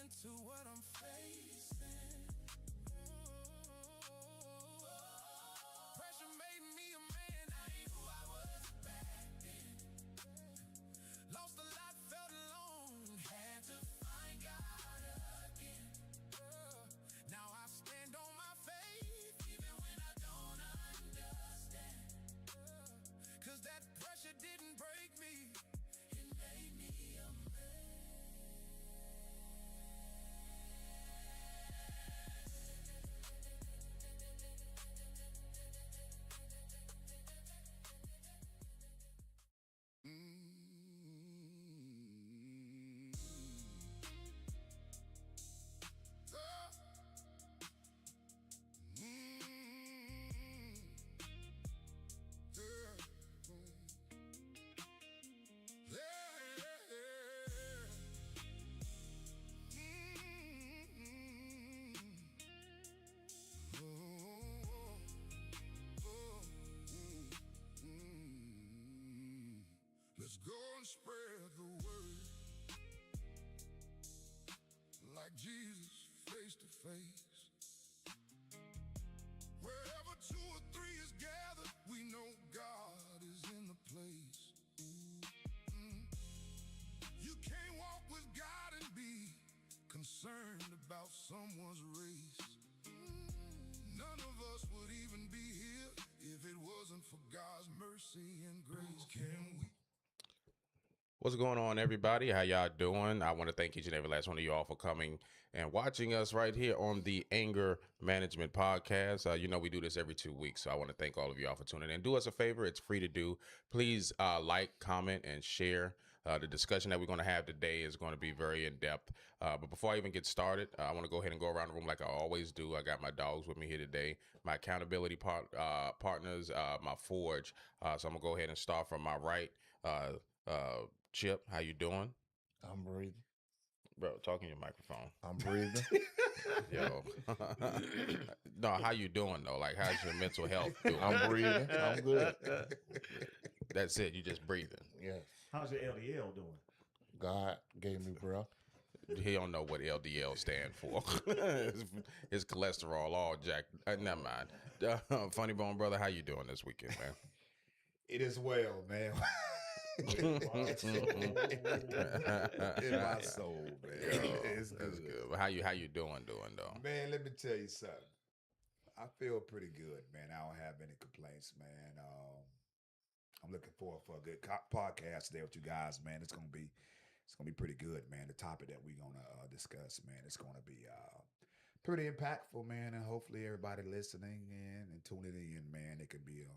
to what I'm facing. Pressure made me a man, I ain't who I was back then. Lost a lot, felt alone, had to find God again. Now I stand on my faith, even when I don't understand. Cause that pressure didn't break me, it made me a man. Let's go and spread the word like Jesus face to face. Wherever two or three is gathered, we know God is in the place. You can't walk with God and be concerned about someone's race. None of us would even be here if it wasn't for God's mercy and grace. Can we? What's going on, everybody? How y'all doing? I want to thank each and every last one of you all for coming and watching us right here on the Anger Management Podcast. We do this every 2 weeks, so I want to thank all of you all for tuning in. Do us a favor. It's free to do. Please like, comment, and share. The discussion that we're going to have today is going to be very in-depth. But before I even get started, I want to go ahead and go around the room like I always do. I got my dogs with me here today, my accountability partners, my forge. So I'm going to go ahead and start from my right. Chip, how you doing? I'm breathing. Bro, talk in your microphone. I'm breathing. Yo. No, how you doing, though? Like, how's your mental health doing? I'm breathing. I'm good. That's it. You just breathing. Yes. How's your LDL doing? God gave me breath. He don't know what LDL stand for. His cholesterol all jacked. Never mind. Funny Bone Brother, how you doing this weekend, man? It is well, man. In my soul, man. It's good. That's good. But how you doing though? Man, let me tell you something. I feel pretty good, man. I don't have any complaints, man. I'm looking forward for a good podcast today with you guys, man. It's gonna be pretty good, man. The topic that we're gonna discuss, man, it's gonna be pretty impactful, man. And hopefully everybody listening in and tuning in, man, it could be a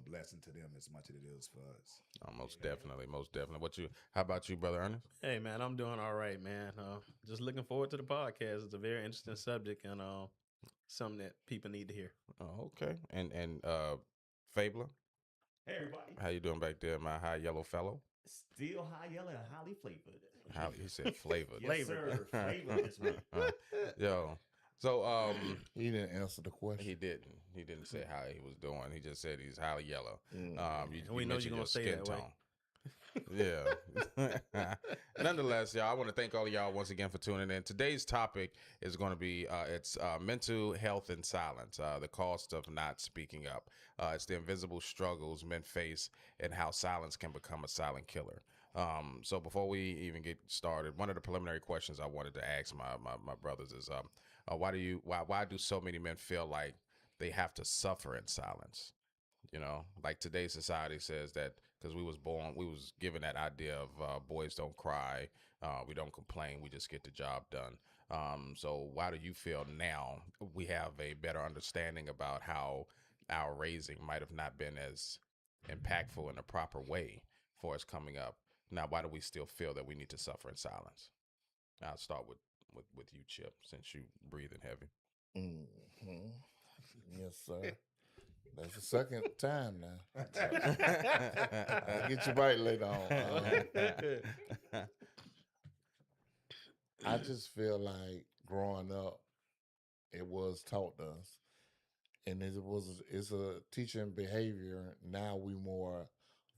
blessing to them as much as it is for us. Most definitely. How about you, Brother Ernest? Hey, man, I'm doing all right, man. Just looking forward to the podcast. It's a very interesting subject and something that people need to hear. Oh, okay. And Fabler? Hey, everybody. How you doing back there, my high yellow fellow? Still high yellow and highly flavored. He said flavored. Yes, sir. Flavored this week. Yo. So He didn't answer the question. he didn't say how he was doing. He just said he's highly yellow. We know you're gonna say that way. Yeah. Nonetheless, y'all, I want to thank all of y'all once again for tuning in. Today's topic is going to be it's mental health in silence, the cost of not speaking up. It's the invisible struggles men face and how silence can become a silent killer. So before we even get started, one of the preliminary questions I wanted to ask my brothers is why do so many men feel like they have to suffer in silence? You know, like today's society says that because we was given that idea of boys don't cry, we don't complain, we just get the job done. So why do you feel now we have a better understanding about how our raising might have not been as impactful in a proper way for us coming up? Now, why do we still feel that we need to suffer in silence? I'll start with you, Chip, since you breathing heavy. Mm-hmm. Yes, sir. That's the second time now. I'll get you right later on. I just feel like growing up, it was taught us, and it's a teaching behavior. Now we more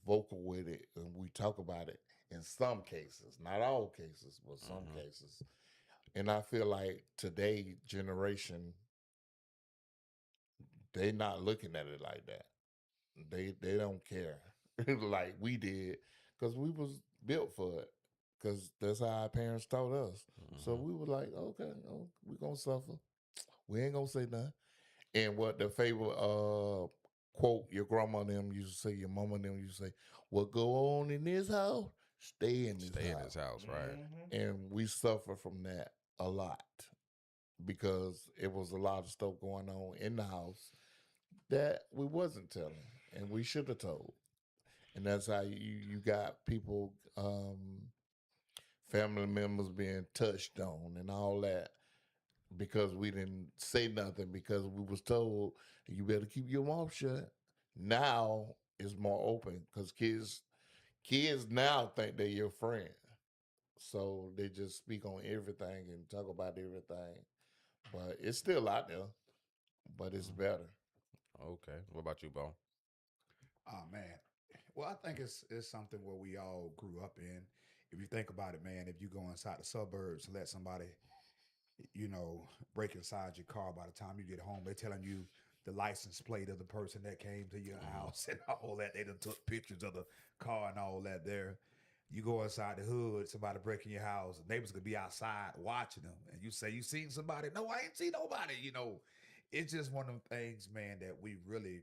vocal with it, and we talk about it in some cases, not all cases, but some cases. And I feel like today generation, they not looking at it like that. They don't care like we did because we was built for it. Because that's how our parents taught us. So we were like, okay, oh, we gonna suffer. We ain't gonna say nothing. And what the favorite quote your grandma and them used to say, your mama and them used to say, what go on in this house, stay in this Stay in house. his house, right? And we suffer from that a lot because it was a lot of stuff going on in the house that we wasn't telling and we should have told. And that's how you got people, family members being touched on and all that because we didn't say nothing because we was told you better keep your mouth shut. Now it's more open because kids now think they're your friend, so they just speak on everything and talk about everything. But it's still out there, but it's better. Okay. What about you, Bo? Oh man. Well, I think it's something where we all grew up in. If you think about it, man, if you go inside the suburbs and let somebody, you know, break inside your car by the time you get home, they're telling you the license plate of the person that came to your house and all that. They done took pictures of the car and all that there. You go inside the hood, somebody breaking your house, neighbors could be outside watching them, and you say, you seen somebody? No, I ain't seen nobody. You know, it's just one of them things, man, that we really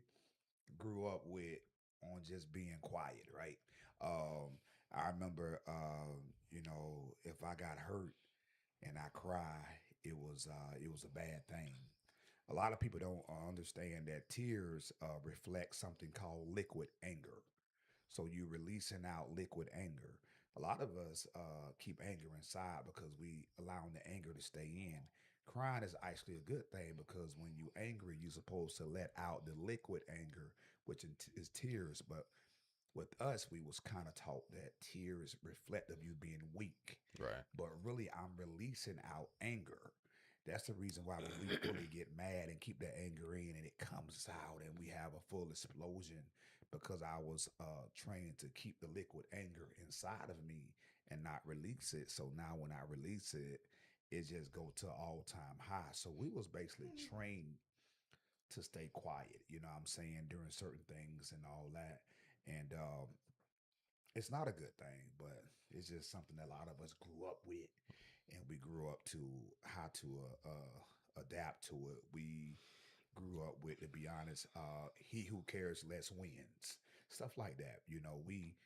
grew up with on just being quiet, right? I remember, you know, if I got hurt and I cry, it was a bad thing. A lot of people don't understand that tears reflect something called liquid anger. So you releasing out liquid anger. A lot of us keep anger inside because we allowing the anger to stay in. Crying is actually a good thing because when you angry, you're supposed to let out the liquid anger, which is tears. But with us, we was kind of taught that tears reflect of you being weak. Right. But really, I'm releasing out anger. That's the reason why when we fully get mad and keep that anger in and it comes out and we have a full explosion because I was trained to keep the liquid anger inside of me and not release it. So now when I release it, it just go to all time high. So we was basically trained to stay quiet, you know what I'm saying, during certain things and all that. And it's not a good thing, but it's just something that a lot of us grew up with, and we grew up to how to adapt to it. We grew up with, to be honest, he who cares less wins, stuff like that. You know, we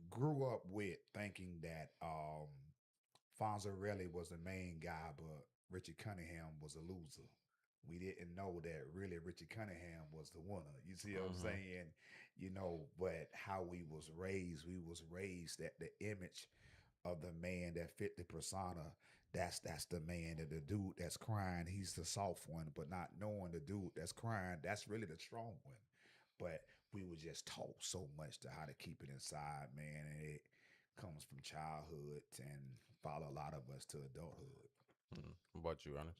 grew up with thinking that Fonzarelli was the main guy, but Richie Cunningham was a loser. We didn't know that really Richie Cunningham was the winner. You see what I'm saying? You know, but how we was raised that the image of the man that fit the persona. That's the man, that the dude that's crying, he's the soft one, but not knowing the dude that's crying, that's really the strong one. But we were just taught so much to how to keep it inside, man, and it comes from childhood and follow a lot of us to adulthood. What about you, Ernest?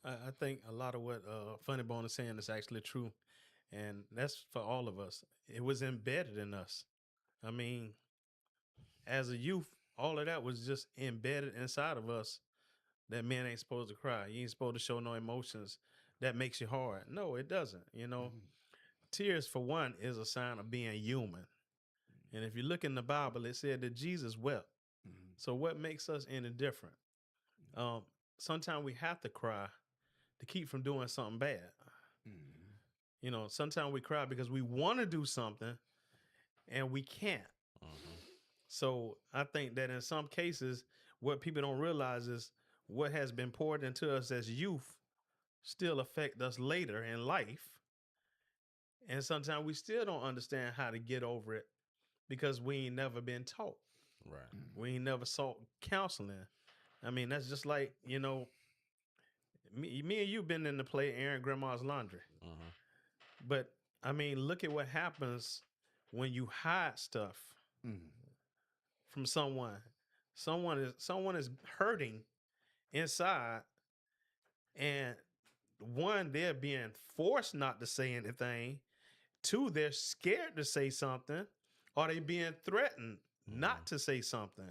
I think a lot of what Funny Bone is saying is actually true, and that's for all of us. It was embedded in us. I mean, as a youth, all of that was just embedded inside of us. That men ain't supposed to cry. You ain't supposed to show no emotions. That makes you hard. No, it doesn't. You know, tears for one is a sign of being human. And if you look in the Bible, it said that Jesus wept. So what makes us any different? Um, Sometimes we have to cry to keep from doing something bad. You know, sometimes we cry because we want to do something and we can't. So I think that in some cases, what people don't realize is what has been poured into us as youth still affect us later in life. And sometimes we still don't understand how to get over it because we ain't never been taught. Right. We ain't never sought counseling. I mean, that's just like, you know, me and you been in the play airing grandma's laundry. But I mean, look at what happens when you hide stuff from someone. Someone is hurting inside, and one, they're being forced not to say anything. Two, they're scared to say something, or they being threatened not to say something.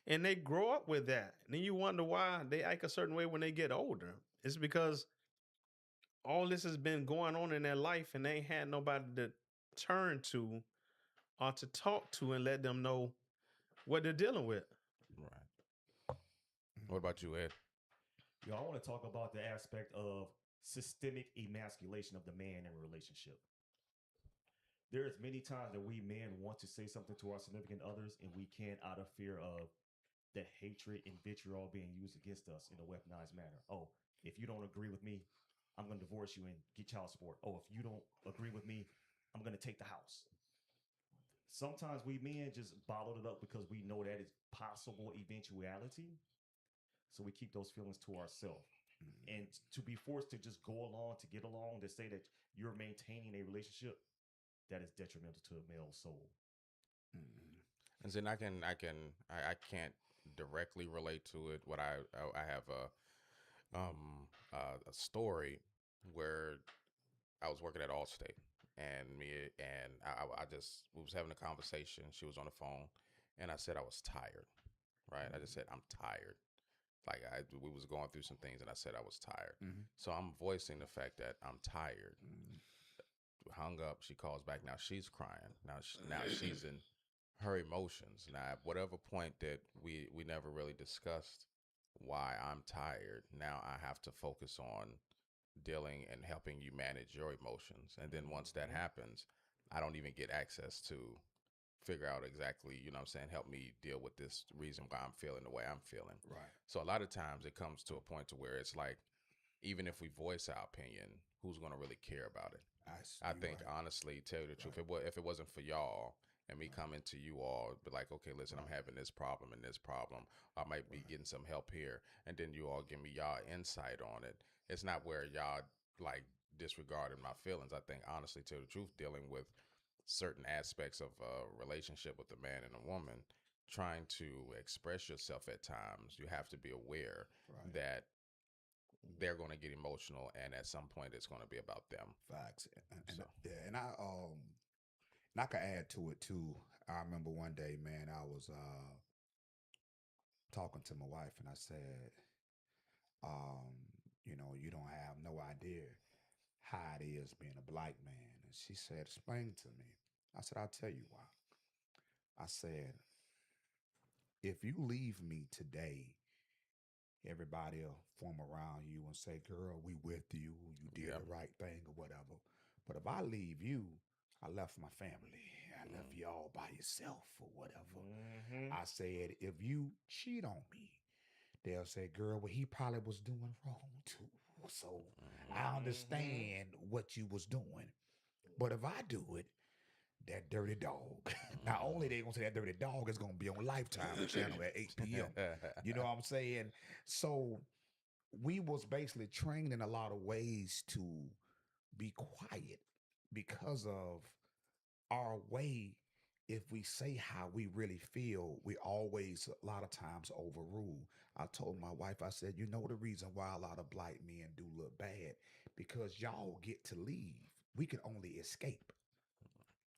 and they grow up with that. And then you wonder why they act a certain way when they get older. It's because all this has been going on in their life and they ain't had nobody to turn to or to talk to and let them know what they're dealing with. Right. What about you, Ed? Yo, I want to talk about the aspect of systemic emasculation of the man in a relationship. There's many times that we men want to say something to our significant others and we can't out of fear of the hatred and vitriol being used against us in a weaponized manner. Oh, if you don't agree with me, I'm going to divorce you and get child support. Oh, if you don't agree with me, I'm going to take the house. Sometimes we men just bottle it up because we know that is possible eventuality. So we keep those feelings to ourselves. And to be forced to just go along to get along, to say that you're maintaining a relationship, that is detrimental to a male soul. And then I can't directly relate to it. What I have a story where I was working at Allstate, and I just we was having a conversation. She was on the phone, and I said I was tired. Right, I just said I'm tired. Like we was going through some things, and I said I was tired. So I'm voicing the fact that I'm tired. Hung up. She calls back. Now she's crying. Now she's in her emotions. Now at whatever point that we never really discussed why I'm tired. Now I have to focus on dealing and helping you manage your emotions. And then once that happens, I don't even get access to figure out exactly, you know what I'm saying, help me deal with this reason why I'm feeling the way I'm feeling. Right. So a lot of times it comes to a point to where it's like, even if we voice our opinion, who's going to really care about it? I think, honestly, tell you the truth, if it wasn't for y'all and me coming to you all, be like, okay, listen, I'm having this problem and this problem. I might be getting some help here. And then you all give me y'all insight on it. It's not where y'all like disregarding my feelings. I think, honestly, tell the truth, dealing with certain aspects of a relationship with a man and a woman, trying to express yourself at times, you have to be aware that they're going to get emotional, and at some point it's going to be about them. Facts. And I can add to it too. I remember one day, man, I was talking to my wife, and I said, you don't have no idea how it is being a black man. And she said, explain to me. I said, I'll tell you why. I said, if you leave me today, everybody will form around you and say, girl, we with you. You did the right thing or whatever. But if I leave you, I left my family. I left y'all by yourself or whatever. I said, if you cheat on me, they'll say, girl, well, he probably was doing wrong too. So I understand what you was doing. But if I do it, that dirty dog. Not only they gonna say that dirty dog is gonna be on Lifetime channel at 8 p.m. You know what I'm saying? So we was basically trained in a lot of ways to be quiet because of our way. If we say how we really feel, we always a lot of times overrule. I told my wife, I said, you know the reason why a lot of black men do look bad? Because y'all get to leave. We can only escape.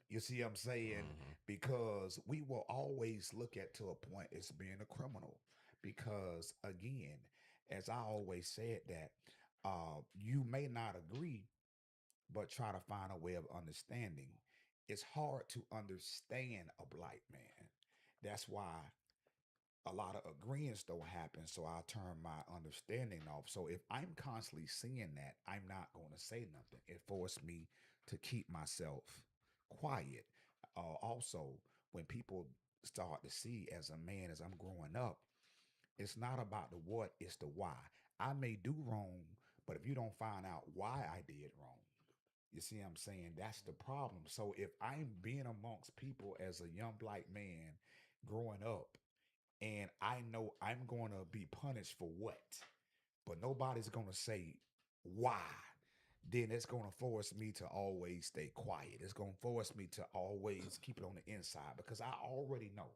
You see what I'm saying? Because we will always look at to a point as being a criminal. Because again, as I always said that you may not agree, but try to find a way of understanding. It's hard to understand a black man. That's why a lot of agreements don't happen. So I turn my understanding off. So if I'm constantly seeing that, I'm not going to say nothing. It forced me to keep myself quiet. Also, when people start to see as a man, as I'm growing up, it's not about the what, it's the why. I may do wrong, but if you don't find out why I did wrong, you see what I'm saying? That's the problem. So if I'm being amongst people as a young black man growing up, and I know I'm going to be punished for what, but nobody's going to say why, then it's going to force me to always stay quiet. It's going to force me to always keep it on the inside because I already know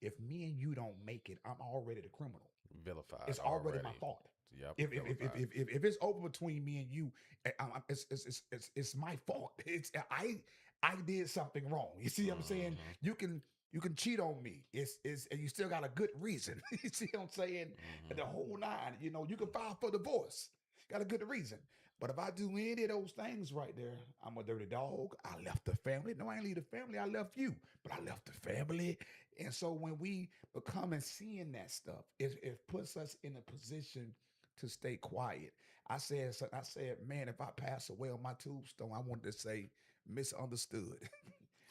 if me and you don't make it, I'm already the criminal. Vilified. It's already my fault. Yep. If it's over between me and you, it's my fault. I did something wrong. You see what I'm saying? You can You can cheat on me. It's and you still got a good reason. You see what I'm saying? And the whole nine, you know, you can file for divorce. Got a good reason. But if I do any of those things right there, I'm a dirty dog. I left the family. No, I ain't leave the family. I left you, but I left the family. And so when we become and seeing that stuff, it puts us in a position to stay quiet. I said, man, if I pass away on my tombstone, I wanted to say misunderstood.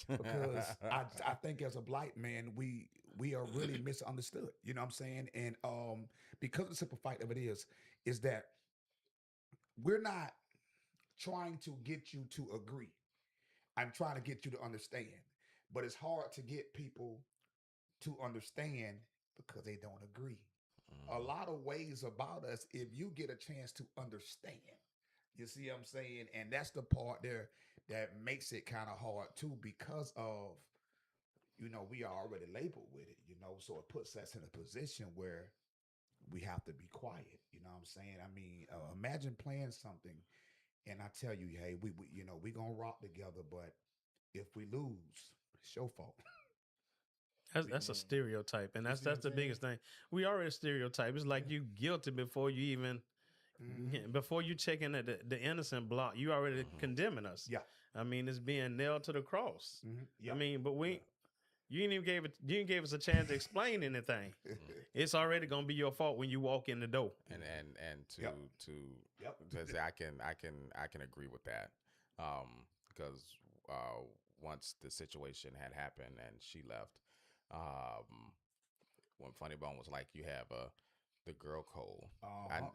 Because I think as a black man, we are really misunderstood. You know what I'm saying? And because the simple fact of it is that we're not trying to get you to agree. I'm trying to get you to understand. But it's hard to get people to understand because they don't agree. A lot of ways about us, if you get a chance to understand, you see what I'm saying? And that's the part there that makes it kind of hard too, because of, you know, we are already labeled with it, you know, so it puts us in a position where we have to be quiet. You know what I'm saying? I mean, imagine playing something and I tell you, hey, we you know, we gonna rock together, but if we lose, it's your fault. That's a stereotype, and You see what that's I'm the saying? biggest thing. We already stereotype. It's like you guilty before you even before you checking the innocent block. You already condemning us. Yeah. I mean, it's being nailed to the cross. Yeah. I mean, but you ain't even you didn't gave us a chance to explain anything. It's already gonna be your fault when you walk in the door. And to Yep. to Yep. to say I can agree with that, because once the situation had happened and she left, um, when Funny Bone was like, you have the girl code.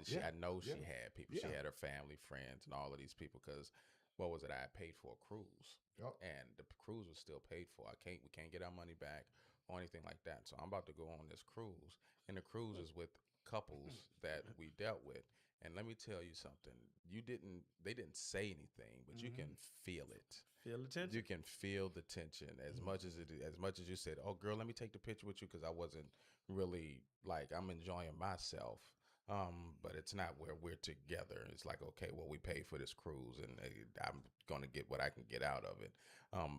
Yeah. I know Yeah. she had people. She Yeah. had her family, friends, and all of these people. Because what was it? I had paid for a cruise, Yep. and the cruise was still paid for. We can't get our money back or anything like that. So I'm about to go on this cruise, and the cruise is with couples that we dealt with. And let me tell you something. They didn't say anything, but you can feel it. Feel the tension. You can feel the tension as much as you said, "Oh, girl, let me take the picture with you," because I wasn't really like I'm enjoying myself. But it's not where we're together. It's like, okay, well, we pay for this cruise, and I'm gonna get what I can get out of it.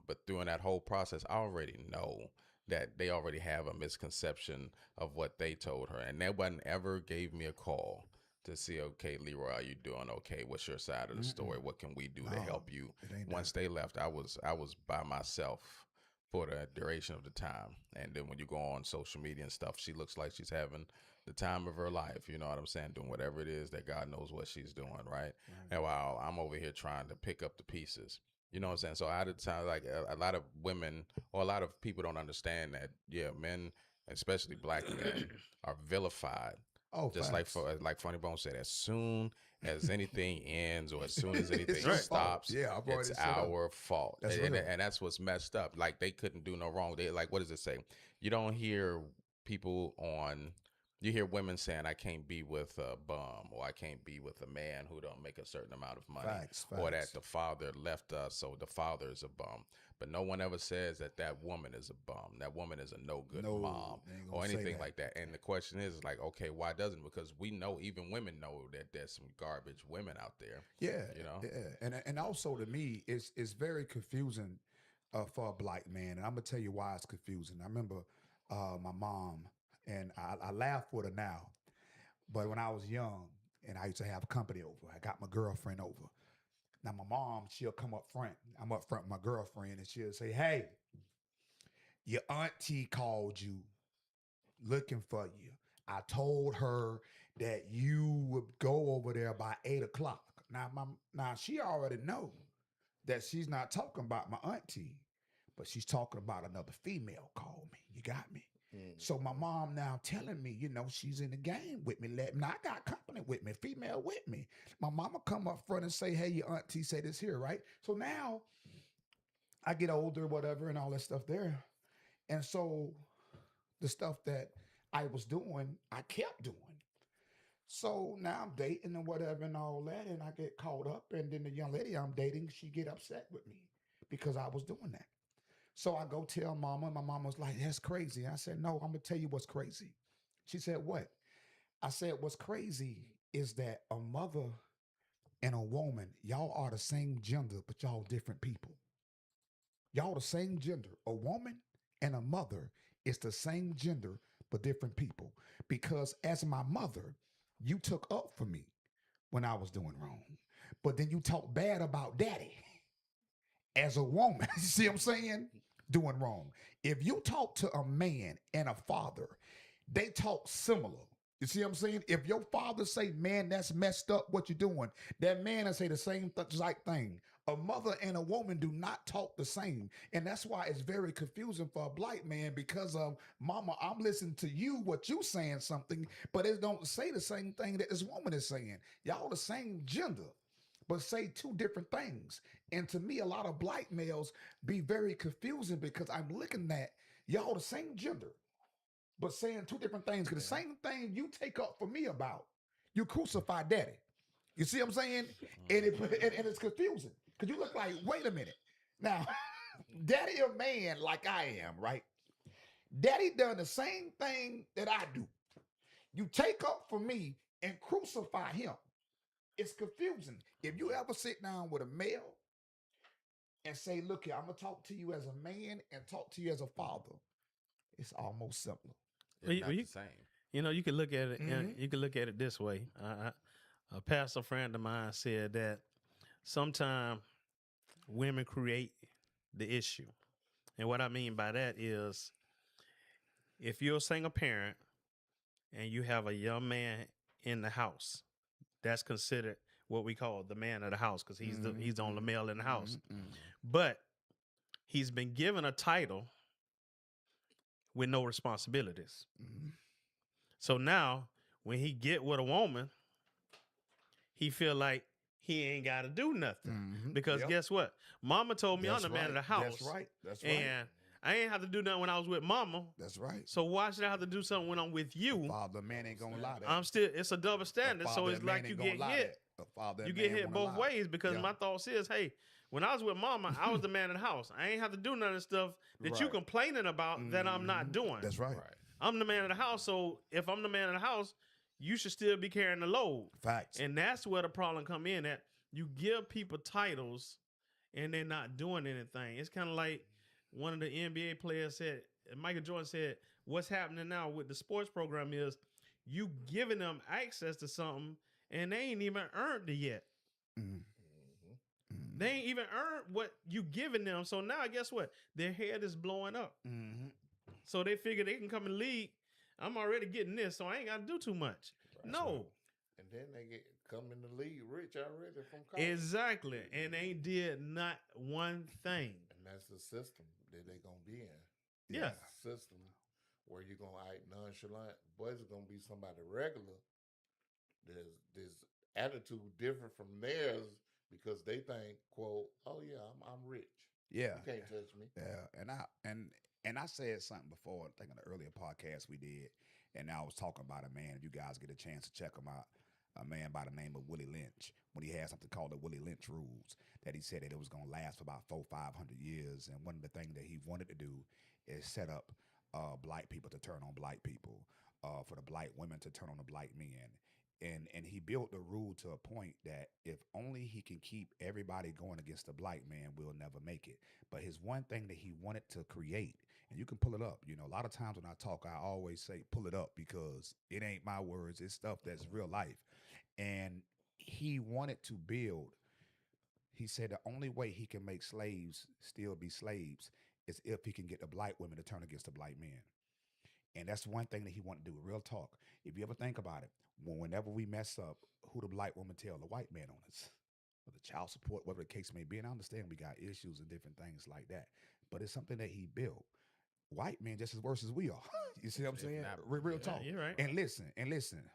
But during that whole process, I already know that they already have a misconception of what they told her, and that one ever gave me a call to see, okay, Leroy, are you doing okay? What's your side of the story? What can we do to No, help you? it ain't Once that. they left, I was by myself for the duration of the time. And then when you go on social media and stuff, she looks like she's having the time of her life. You know what I'm saying? Doing whatever it is that God knows what she's doing, right? And while I'm over here trying to pick up the pieces. You know what I'm saying? So out of time, like a lot of women or a lot of people don't understand that, yeah, men, especially black men, are vilified. Oh, Just facts. like Funny Bone said, as soon as anything ends or as soon as anything It's your fault. stops, Yeah, I've already it's set up. our fault. That's and, real. and that's what's messed up. Like they couldn't do no wrong. They like, what does it say? You don't hear people on. You hear women saying, "I can't be with a bum," or "I can't be with a man who don't make a certain amount of money," Facts, or facts. that the father left us, so the father is a bum. But no one ever says that that woman is a bum. That woman is a no good No, mom they ain't or gonna say anything that. like that. And the question is like, okay, why doesn't it? Because we know, even women know that there's some garbage women out there. Yeah, You know? yeah, and also to me, it's very confusing for a black man, and I'm gonna tell you why it's confusing. I remember my mom, and I laugh with her now, but when I was young and I used to have company over, I got my girlfriend over. Now my mom, she'll come up front. I'm up front with my girlfriend, and she'll say, "Hey, your auntie called you looking for you. I told her that you would go over there by 8 o'clock." Now she already know that she's not talking about my auntie, but she's talking about another female called me. You got me? So my mom now telling me, you know, she's in the game with me. Now I got company with me, female with me. My mama come up front and say, "Hey, your auntie said this here, right?" So now I get older, whatever, and all that stuff there. And so the stuff that I was doing, I kept doing. So now I'm dating and whatever and all that, and I get caught up. And then the young lady I'm dating, she get upset with me because I was doing that. So I go tell mama, and my mama was like, "That's crazy." I said, "No, I'm gonna tell you what's crazy." She said, "What?" I said, "What's crazy is that a mother and a woman, y'all are the same gender, but y'all different people. Y'all the same gender, a woman and a mother is the same gender but different people. Because as my mother, you took up for me when I was doing wrong. But then you talk bad about daddy as a woman. You see what I'm saying? Doing wrong. If you talk to a man and a father, they talk similar. You see what I'm saying? If your father say, man, that's messed up what you're doing, that man will say the same exact thing. A mother and a woman do not talk the same. And that's why it's very confusing for a black man because of, mama, I'm listening to you, what you saying something, but it don't say the same thing that this woman is saying. Y'all the same gender, but say two different things. And to me, a lot of black males be very confusing because I'm looking at y'all the same gender, but saying two different things. Because the same thing you take up for me about, you crucify daddy. You see what I'm saying? And it's confusing because you look like, wait a minute. Now, daddy a man like I am, right? Daddy done the same thing that I do. You take up for me and crucify him. It's confusing. If you ever sit down with a male and say, look here, I'm going to talk to you as a man and talk to you as a father, it's almost simpler. It's not you, the same. you know, you can look at it. Mhm. You can look at it this way. A pastor friend of mine said that sometimes women create the issue, and what I mean by that is, if you're a single parent and you have a young man in the house, that's considered what we call the man of the house because he's the only male in the house. But he's been given a title with no responsibilities. So now when he get with a woman, he feel like he ain't got to do nothing because Yep. guess what? Mama told me That's I'm the man of the right. house. That's right. That's right. And I ain't have to do nothing when I was with mama. That's right. So why should I have to do something when I'm with you? Father, man ain't gonna lie. I'm still, it's a double standard. So it's like you get hit. You get hit both ways because my thoughts is, hey, when I was with mama, I was the man of the house. I ain't have to do none of the stuff that you Right. complaining about that I'm not doing. That's right. I'm the man of the house. So if I'm the man of the house, you should still be carrying the load. Facts. And that's where the problem come in at. You give people titles and they're not doing anything. It's kind of like one of the NBA players said, Michael Jordan said, what's happening now with the sports program is you giving them access to something and they ain't even earned it yet. They ain't even earned what you giving them. So now guess what? Their head is blowing up. So they figure they can come and lead. I'm already getting this, so I ain't got to do too much. No. And then they come in the league rich already from college. Exactly. And they did not one thing. And that's the system that they going to be in. Yeah. That's the system where you're going to act nonchalant. Boys are going to be somebody regular. There's attitude different from theirs because they think, quote, oh yeah, I'm rich. Yeah. You can't touch me. Yeah. And I said something before, I think in the earlier podcast we did, and I was talking about a man. If you guys get a chance to check him out, a man by the name of Willie Lynch, when he had something called the Willie Lynch rules, that he said that it was going to last for about 400-500 years. And one of the things that he wanted to do is set up black people to turn on black people, for the black women to turn on the black men. And he built the rule to a point that if only he can keep everybody going against the black man, we'll never make it. But his one thing that he wanted to create, and you can pull it up, you know, a lot of times when I talk, I always say, pull it up, because it ain't my words, it's stuff that's real life. And he wanted to build, he said the only way he can make slaves still be slaves is if he can get the black women to turn against the black men. And that's one thing that he wanted to do, real talk. If you ever think about it, whenever we mess up, who the black woman tell? The white man on us. Or the child support, whatever the case may be. And I understand we got issues and different things like that. But it's something that he built. White men just as worse as we are. You see what I'm saying? Real talk. You're right. And listen.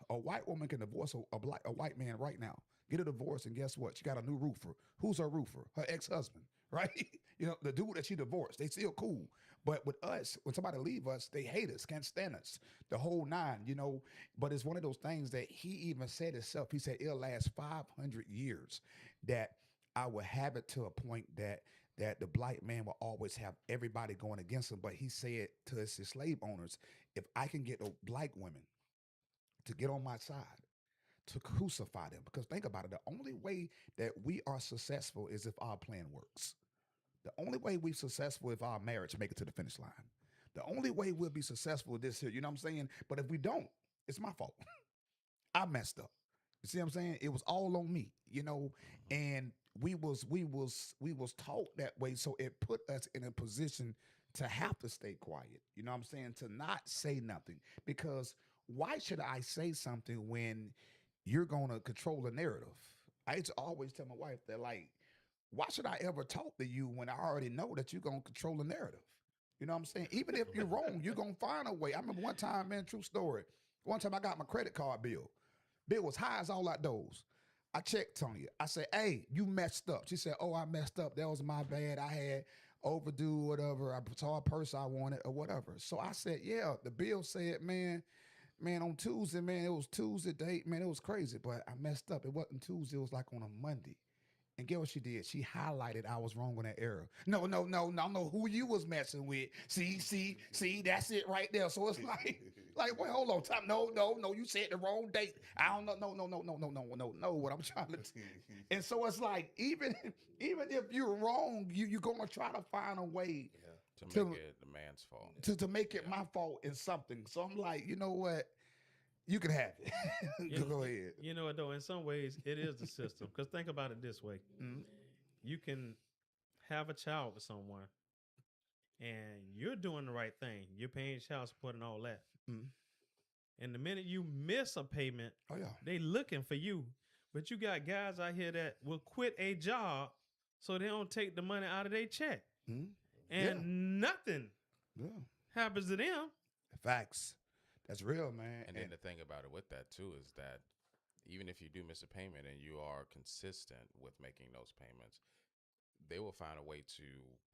A white woman can divorce a white man right now. Get a divorce, and guess what? She got a new roofer. Who's her roofer? Her ex-husband, right? You know, the dude that she divorced. They still cool. But with us, when somebody leave us, they hate us, can't stand us. The whole nine, you know. But it's one of those things that he even said himself. He said it'll last 500 years. That I will have it to a point that the black man will always have everybody going against him. But he said to his slave owners, if I can get black women to get on my side, to crucify them. Because think about it, the only way that we are successful is if our plan works. The only way we're successful if our marriage make it to the finish line. The only way we'll be successful with this here, you know what I'm saying? But if we don't, it's my fault. I messed up. You see what I'm saying? It was all on me, you know, and we was taught that way, so it put us in a position to have to stay quiet. You know what I'm saying? To not say nothing, because why should I say something when you're gonna control the narrative? I used to always tell my wife that, like, why should I ever talk to you when I already know that you're gonna control the narrative? You know what I'm saying? Even if you're wrong, you're gonna find a way. I remember one time, man, true story. One time I got my credit card bill. Bill was high as all outdoors. I checked Tony. I said, "Hey, you messed up." She said, "Oh, I messed up. That was my bad. I had overdue, whatever. I saw a purse I wanted or whatever." So I said, "Yeah." The bill said, man, on Tuesday, man, it was Tuesday date, man, it was crazy, but I messed up. It wasn't Tuesday. It was like on a Monday." And get what she did? She highlighted I was wrong on that error. No, no, no, no, no. Who you was messing with? See. That's it right there. So it's like, wait, hold on, time. No, no, no. You said the wrong date. I don't know. No, no, no, no, no, no, no, no. What I'm trying to. And so it's like, even if you're wrong, you're gonna try to find a way To make it the man's fault. to make it my fault in something. So I'm like, you know what? You can have it. Go ahead. You know what though? In some ways, it is the system. Because think about it this way: you can have a child with someone, and you're doing the right thing. You're paying child support and all that. Mm. And the minute you miss a payment, Oh yeah. they looking for you. But you got guys out here that will quit a job so they don't take the money out of their check, Mm. and nothing Yeah. happens to them. Facts. That's real, man. And then the thing about it with that too is that even if you do miss a payment and you are consistent with making those payments, they will find a way to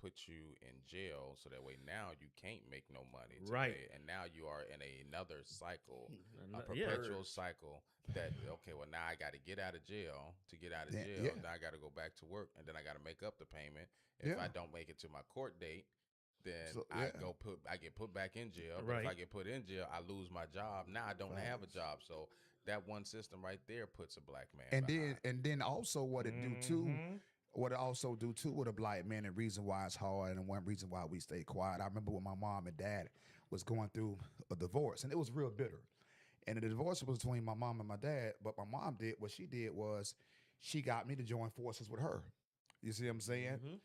put you in jail so that way now you can't make no money to Right. pay, and now you are in another cycle, a Yeah. perpetual cycle that, okay, well, now I got to get out of jail. To get out of Yeah, jail, yeah. now I got to go back to work, and then I got to make up the payment. If Yeah. I don't make it to my court date, then So, I yeah. I get put back in jail. But if I Right. get put in jail, I lose my job. Now I don't have a job. So that one system right there puts a black man And behind. then also what it do too, Mhm. what it also do too with a black man, and reason why it's hard, and one reason why we stay quiet. I remember when my mom and dad was going through a divorce, and it was real bitter. And the divorce was between my mom and my dad. But my mom did what she did was she got me to join forces with her. You see what I'm saying? Mhm.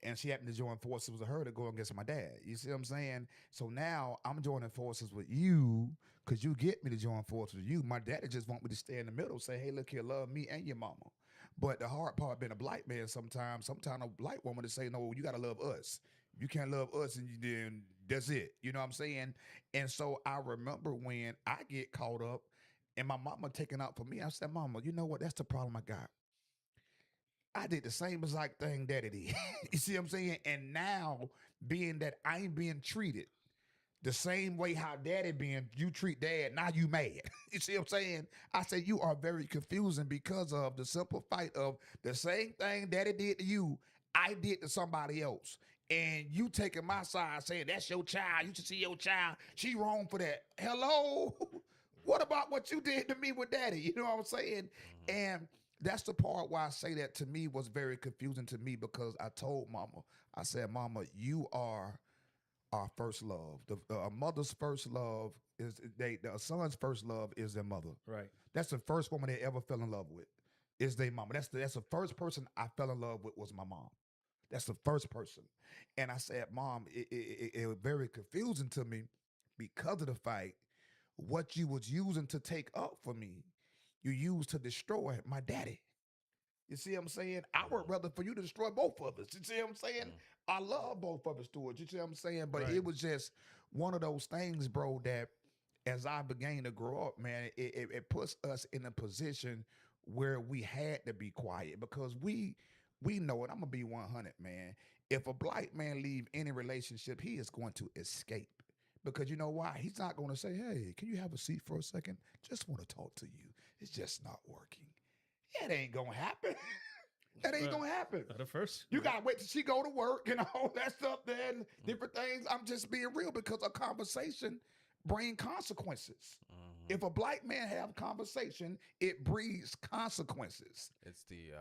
And she happened to join forces with her to go against my dad. You see what I'm saying? So now I'm joining forces with you because you get me to join forces with you. My daddy just want me to stay in the middle, say, "Hey, look here, love me and your mama." But the hard part being a black man sometimes a black woman to say, "No, you gotta love us. You can't love us, and then that's it." You know what I'm saying? And so I remember when I get caught up and my mama taking out for me, I said, "Mama, you know what? That's the problem I got. I did the same exact thing daddy did." You see what I'm saying? And now, being that I ain't being treated the same way how daddy being, you treat dad, now you mad. You see what I'm saying? I say you are very confusing because of the simple fight of the same thing daddy did to you, I did to somebody else. And you taking my side saying that's your child. You should see your child. She wrong for that. Hello? What about what you did to me with daddy? You know what I'm saying? And that's the part why I say that to me was very confusing to me, because I told mama, I said, "Mama, you are our first love. A mother's first love is a son's first love is their mother. Right. That's the first woman they ever fell in love with, is their mama. That's the first person I fell in love with was my mom. That's the first person." And I said, "Mom, it was very confusing to me because of the fact what you was using to take up for me, you used to destroy my daddy." You see what I'm saying? I would rather for you to destroy both of us. You see what I'm saying? I love both of us, Stuart. You see what I'm saying? But Right. it was just one of those things, bro, that as I began to grow up, man, it puts us in a position where we had to be quiet, because we know it. I'm gonna be 100, man. If a black man leave any relationship, he is going to escape. Because you know why? He's not going to say, "Hey, can you have a seat for a second? Just want to talk to you. It's just not working." It ain't gonna happen. That ain't Well, gonna happen. The first. You gotta wait till she go to work and all that stuff, then different things. I'm just being real, because a conversation bring consequences. If a black man have conversation, it breeds consequences. It's the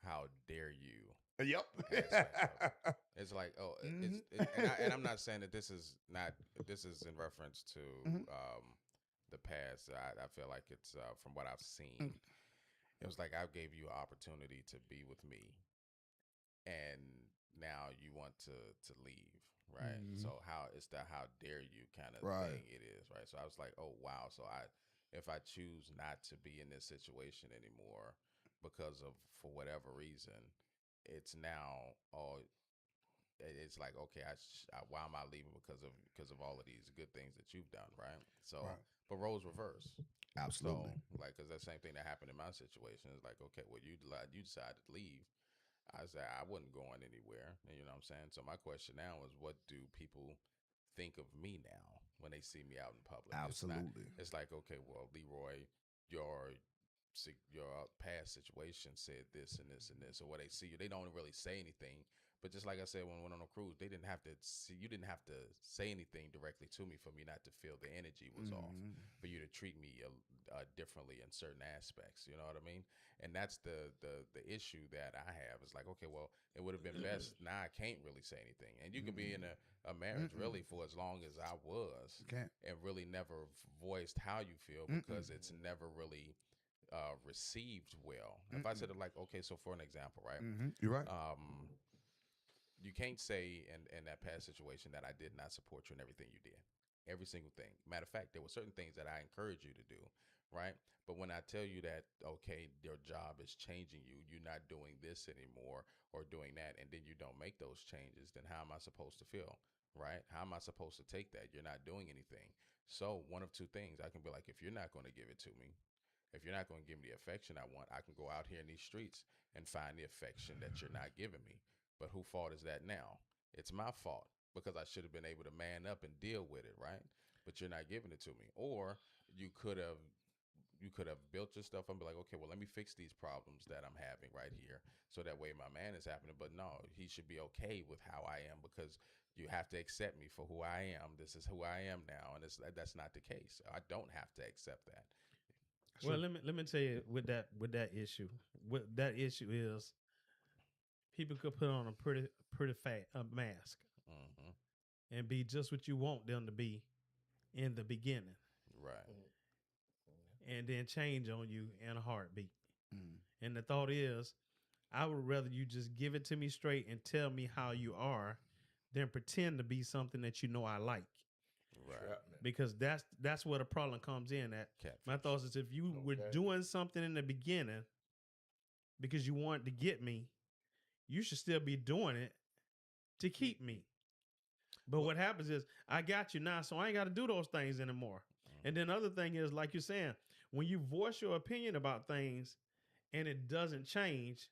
how dare you Yep. aspect of it. It's like, oh, Mhm. and I'm not saying that this is not. This is in reference to Mhm. the past. I feel like it's from what I've Mm. seen. It was like I gave you an opportunity to be with me, and now you want to leave, right? Mhm. So how it's the how dare you kind of Right. thing it is, right? So I was like, oh wow. So if I choose not to be in this situation anymore because of for whatever reason, it's now all it's like okay, why am I leaving because of all of these good things that you've done, right? So, Right. but roles reverse. Absolutely. So, like, cause that same thing that happened in my situation is like, okay, well, you decided to leave. I said I wasn't going anywhere. You know what I'm saying? So my question now is, what do people think of me now when they see me out in public? It's not. Absolutely. It's like, okay, well, Leroy, your your past situation said this and this and this, or what they see you, they don't really say anything. But just like I said, when we went on a cruise, they didn't have to see you didn't have to say anything directly to me for me not to feel the energy was off, Mhm. for you to treat me differently in certain aspects. You know what I mean? And that's the issue that I have. It's like, okay, well, it would have been best. Now I can't really say anything, and you can be in a marriage Mm-mm. really for as long as I was, You can't. and really never voiced how you feel Mm-mm. because it's never really received well. If I Mm-mm. said it like, okay, so for an example, right? Mm-hmm. You're right. You can't say in that past situation that I did not support you in everything you did. Every single thing. Matter of fact, there were certain things that I encouraged you to do, right? But when I tell you that, okay, your job is changing you, you're not doing this anymore or doing that, and then you don't make those changes, then how am I supposed to feel, right? How am I supposed to take that? You're not doing anything. So one of two things, I can be like, if you're not going to give it to me, if you're not going to give me the affection I want, I can go out here in these streets and find the affection that you're not giving me. But whose fault is that now? It's my fault because I should have been able to man up and deal with it, right? But you're not giving it to me. Or you could have built your stuff and be like, okay, well, let me fix these problems that I'm having right here, so that way my man is happening. But no, he should be okay with how I am because you have to accept me for who I am. This is who I am now, and that's not the case. I don't have to accept that. Well, let me tell you with that issue. What that issue is, people could put on a pretty fat mask Hmm. and be just what you want them to be in the beginning, Right. and then change on you in a heartbeat. Mm. And the thought is, I would rather you just give it to me straight and tell me how you are than pretend to be something that you know I like. Right. Entrapment. Because that's where the problem comes in at. My Catfish. thoughts is, if you were Okay. doing something in the beginning because you wanted to get me, you should still be doing it to keep me. But what happens is, I got you now, so I ain't got to do those things anymore. And then other thing is, like you're saying, when you voice your opinion about things and it doesn't change,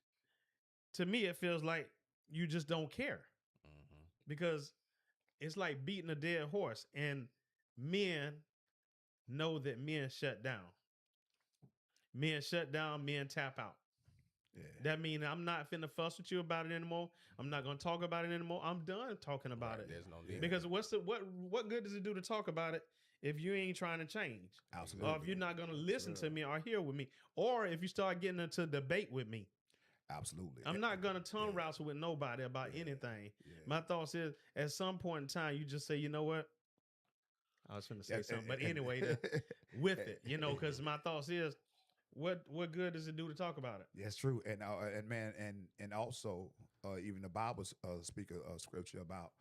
to me it feels like you just don't care, Hmm. because it's like beating a dead horse. And men know that men shut down. Men shut down, men tap out. Yeah. That means I'm not finna fuss with you about it anymore. I'm not gonna talk about it anymore. I'm done talking about Right. it. There's no Yeah. need. Because what good does it do to talk about it if you ain't trying to change? Absolutely. Or if you're not gonna listen to Sure. me or hear with me, or if you start getting into debate with me. Absolutely. I'm not gonna tongue Yeah. wrestle with nobody about Yeah. anything. Yeah. My thoughts is, at some point in time, you just say, you know what? I was gonna say something, but anyway, with it, because my thoughts is, what good does it do to talk about it? That's true, and man, and also even the Bible speak a scripture about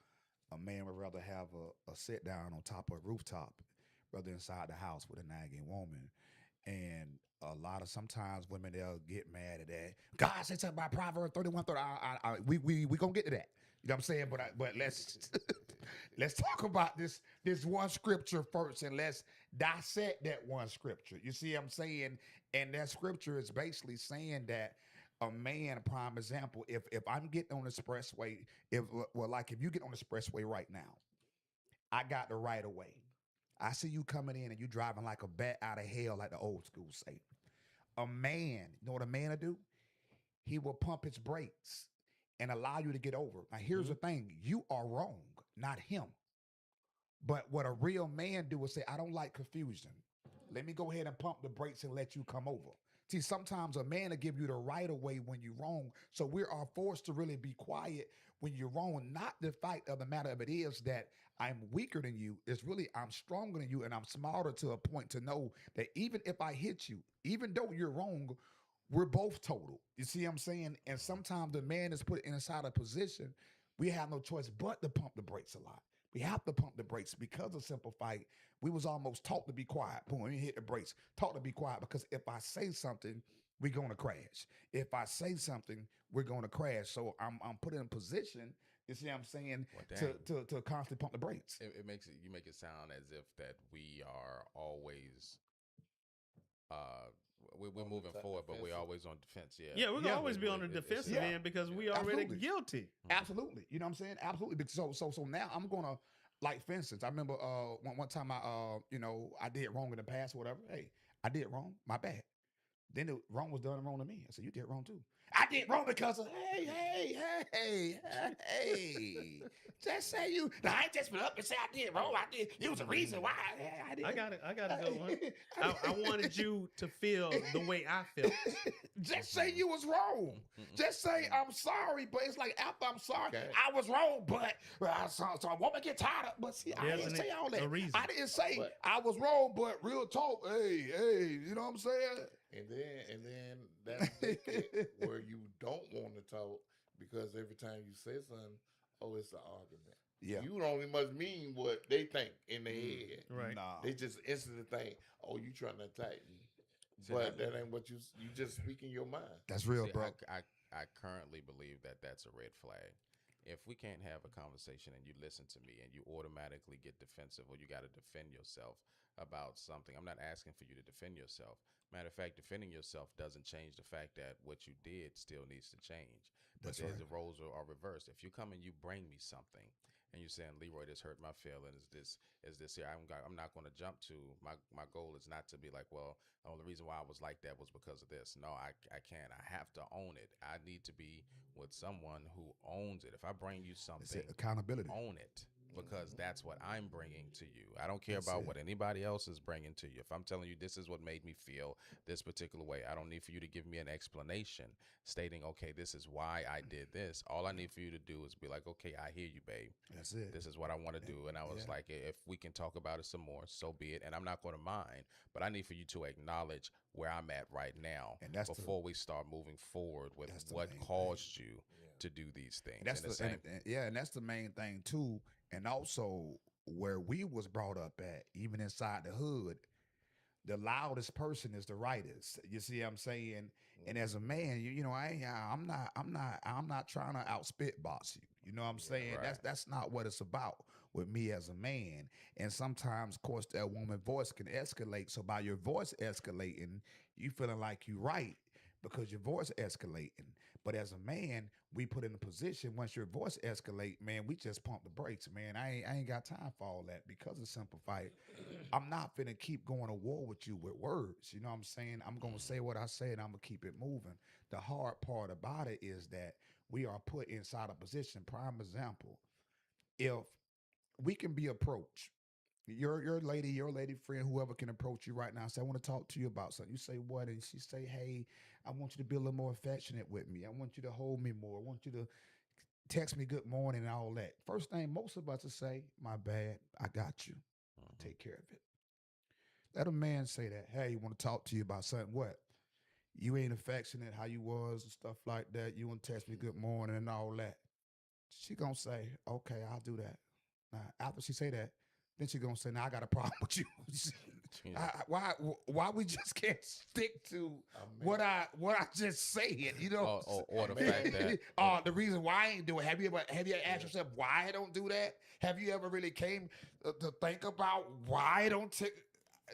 a man would rather have a sit down on top of a rooftop rather inside the house with a nagging woman. And a lot of sometimes women, they'll get mad at that. God said something about Proverbs 31:30. We gonna get to that. You know what I'm saying? But let's let's talk about this one scripture first, and let's dissect that one scripture. You see what I'm saying? And that scripture is basically saying that a man, prime example, if I'm getting on the expressway, if you get on the expressway right now, I got the right of way. I see you coming in and you driving like a bat out of hell, like the old school say. A man, you know what a man will do? He will pump his brakes and allow you to get over. Now, here's the thing: you are wrong, not him. But what a real man do is say, I don't like confusion. Let me go ahead and pump the brakes and let you come over. See, sometimes a man will give you the right of way when you're wrong. So we are forced to really be quiet when you're wrong. Not the fact of the matter of it is that I'm weaker than you. It's really I'm stronger than you and I'm smarter to a point to know that even if I hit you, even though you're wrong, we're both total. You see what I'm saying? And sometimes the man is put inside a position we have no choice but to pump the brakes a lot. We have to pump the brakes because of simple fight. We was almost taught to be quiet. Boom, we hit the brakes. Taught to be quiet because if I say something, we're gonna crash. If I say something, we're gonna crash. So I'm put in a position. You see what I'm saying? Well, To constantly pump the brakes. it makes it, you make it sound as if that we are always uh we're On the moving forward, but we're defensive. always on defense. Yeah. Yeah, we're gonna Yeah. always be on the It- it's- defensive yeah. end because we already Absolutely. guilty. Absolutely. You know what I'm saying? Absolutely. So now I'm gonna like for instance, I remember one time I I did wrong in the past, whatever. Hey, I did wrong, my bad. Then the wrong was done wrong to me. I said, you did wrong too. I did wrong because of hey. Just say you. No, I ain't just been up and say I did wrong. I did. It was a reason why I did. I got it. I got a good one. I wanted you to feel the way I felt. Just say you was wrong. Just say I'm sorry, but it's like after I'm sorry, Okay. I was wrong, but so a woman get tired of. But see, I There's didn't an- say all a that. reason. I didn't say But- I was wrong, but real talk. Hey, you know what I'm saying? And then that's it, where you don't want to talk because every time you say something, oh, it's an argument. Yeah. You only must mean what they think in their head. Right. Nah. They just instantly think, oh, you trying to attack me. See, But that ain't what you just speaking your mind. That's real, See, bro. I currently believe that that's a red flag. If we can't have a conversation and you listen to me and you automatically get defensive or you got to defend yourself about something, I'm not asking for you to defend yourself. Matter of fact, defending yourself doesn't change the fact that what you did still needs to change. But That's there's right. the roles are reversed. If you come and you bring me something and you're saying, Leroy, this hurt my feelings, this is this here, I'm not going to jump to my goal is not to be like, well, oh, the reason why I was like that was because of this. No, I can't. I have to own it. I need to be with someone who owns it. If I bring you It's something, accountability. own it because that's what I'm bringing to you. I don't care That's about it. what anybody else is bringing to you. If I'm telling you this is what made me feel this particular way, I don't need for you to give me an explanation stating, okay, this is why I did this. All I need for you to do is be like, okay, I hear you, babe. That's it. This is what I want to do. And I was Yeah. like, if we can talk about it some more, so be it. And I'm not going to mind, but I need for you to acknowledge where I'm at right now And that's before we start moving forward with that's the what main thing. caused you to do these things. And that's And the the same. and that's the main thing too. And also where we was brought up at, even inside the hood, the loudest person is the rightest. You see what I'm saying? And as a man, I'm not trying to outspit boss you. You know what I'm saying? right. That's not what it's about with me as a man. And sometimes, of course, that woman voice can escalate. So by your voice escalating, you feeling like you right because your voice escalating. But as a man, we put in a position once your voice escalate, man, we just pump the brakes, man. I ain't got time for all that because of simple fight. I'm not finna keep going to war with you with words. You know what I'm saying? I'm gonna say what I say and I'm gonna keep it moving. The hard part about it is that we are put inside a position. Prime example, if we can be approached, your lady friend, whoever can approach you right now, say, I want to talk to you about something. You say what? And she say, hey, I want you to be a little more affectionate with me. I want you to hold me more. I want you to text me good morning and all that. First thing most of us will say, my bad, I got you. Take care of it. Let a man say that. Hey, you want to talk to you about something? What? You ain't affectionate how you was and stuff like that. You want to text me good morning and all that. She gonna say, okay, I'll do that. Now, after she say that, then she gonna say, now I got a problem with you. Why we just can't stick to what I just said? You know, Or the fact that the reason why I ain't do it. Have you ever asked yourself why I don't do that? Have you ever really came to think about why I don't take?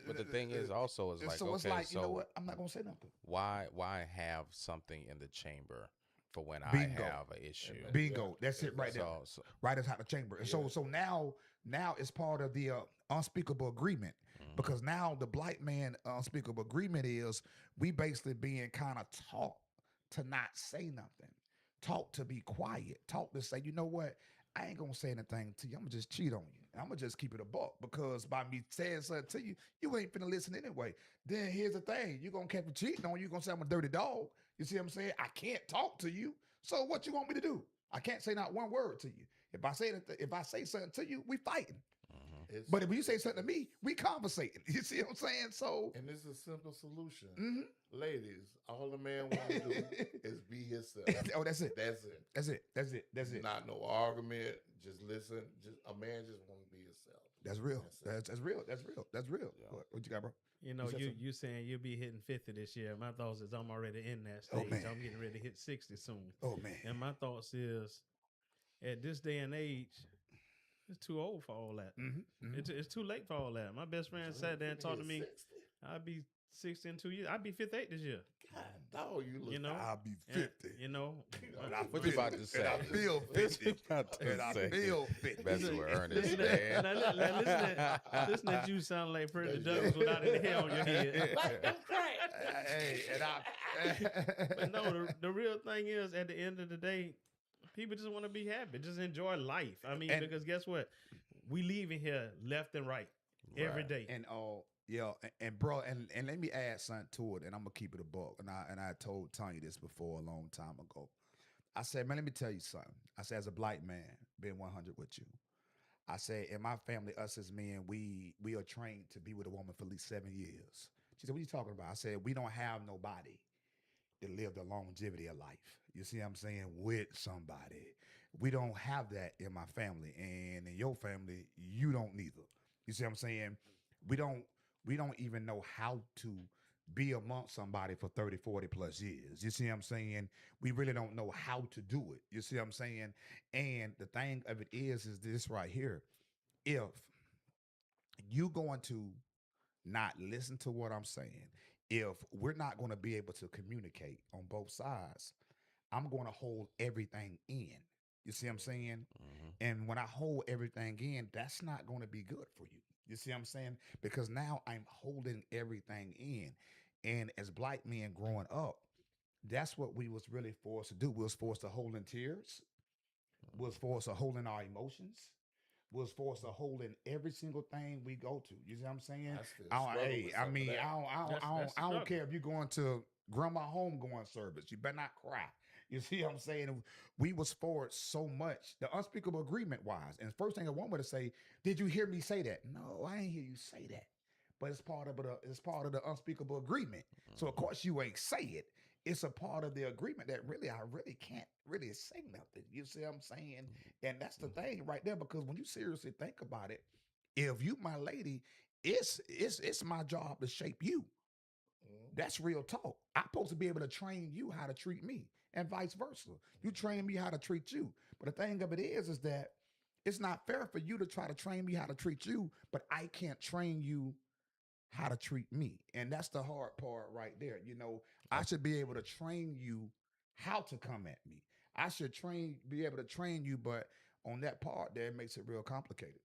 but the thing is also is like, So it's okay, like, you know so what? I'm not gonna say nothing. why have something in the chamber for when Bingo. I have an issue? Bingo. That's it right there. So Right inside the chamber. And so now it's part of the unspeakable agreement. Because now the black man unspeakable agreement is we basically being kind of taught to not say nothing, taught to be quiet, taught to say, you know what, I ain't gonna say anything to you. I'm gonna just cheat on you. I'm gonna just keep it a buck because by me saying something to you, you ain't finna listen anyway. Then here's the thing: you gonna catch me cheating on you. You gonna say I'm a dirty dog. You see what I'm saying? I can't talk to you. So what you want me to do? I can't say not one word to you. If I say something to you, we fighting. It's, But if you say something to me, we conversating. You see what I'm saying? So and it's a simple solution. mhm. Ladies, all the man want to do is be himself. Oh, that's it. That's it. That's it. That's it. That's it. Not no argument. Just listen. Just a man just want to be himself. That's real. That's it. That's real. That's real. That's real. Yeah. What you got, bro? You know, said you something? you saying you'll be hitting 50 this year. My thoughts is I'm already in that Oh, stage. man. I'm getting ready to hit 60 soon. Oh man. And my thoughts is, at this day and age, it's too old for all that. It's too late for all that. My best friend sat there and talked to me. 60? I'll be 60 in 2 years. I'll be 58 this year. God, dog, you look. You know, I'll be And, 50. you know, And I What you feel- about to say? And I feel 50. About to And I say. feel 50. That's what Ernest, listen, man. listen at you sound like Freddie Douglass without any hair on your head. Hey, and But no, the real thing is, at the end of the day, people just want to be happy, just enjoy life. I mean, And- because guess what? We leaving here left and right every Right. day. And yeah, and bro, and let me add something to it, and I'm gonna keep it a buck. And I told Tanya this before a long time ago. I said, man, let me tell you something. I said, as a black man, being 100 with you, I said, in my family, us as men, we are trained to be with a woman for at least 7 years. She said, what are you talking about? I said, we don't have nobody that live the longevity of life. You see what I'm saying? With somebody. We don't have that in my family. And in your family, you don't neither. You see what I'm saying? We don't even know how to be amongst somebody for 30, 40 plus years. You see what I'm saying? We really don't know how to do it. You see what I'm saying? And the thing of it is this right here. If you going to not listen to what I'm saying, if we're not going to be able to communicate on both sides, I'm going to hold everything in. You see what I'm saying? And when I hold everything in, that's not going to be good for you. You see what I'm saying? Because now I'm holding everything in. And as black men growing up, that's what we was really forced to do. We was forced to hold in tears. We was forced to hold in our emotions. We was forced to hold in every single thing we go to. You see what I'm saying? I still struggle Hey, with I some of mean, that. That's I don't struggle. care if you're going to grandma homegoing service. You better not cry. You see what I'm saying? We was forced so much, the unspeakable agreement wise. And first thing I want to say, did you hear me say that? No, I didn't hear you say that. But it's part of the unspeakable agreement. So of course you ain't say it. It's a part of the agreement that really I really can't really say nothing. You see what I'm saying? And that's the thing right there, because when you seriously think about it, if you my lady, it's my job to shape you. That's real talk. I'm supposed to be able to train you how to treat me, and vice versa. You train me how to treat you. But the thing of it is that it's not fair for you to try to train me how to treat you, but I can't train you how to treat me. And that's the hard part right there. You know, I should be able to train you how to come at me. I should be able to train you, but on that part there, it makes it real complicated.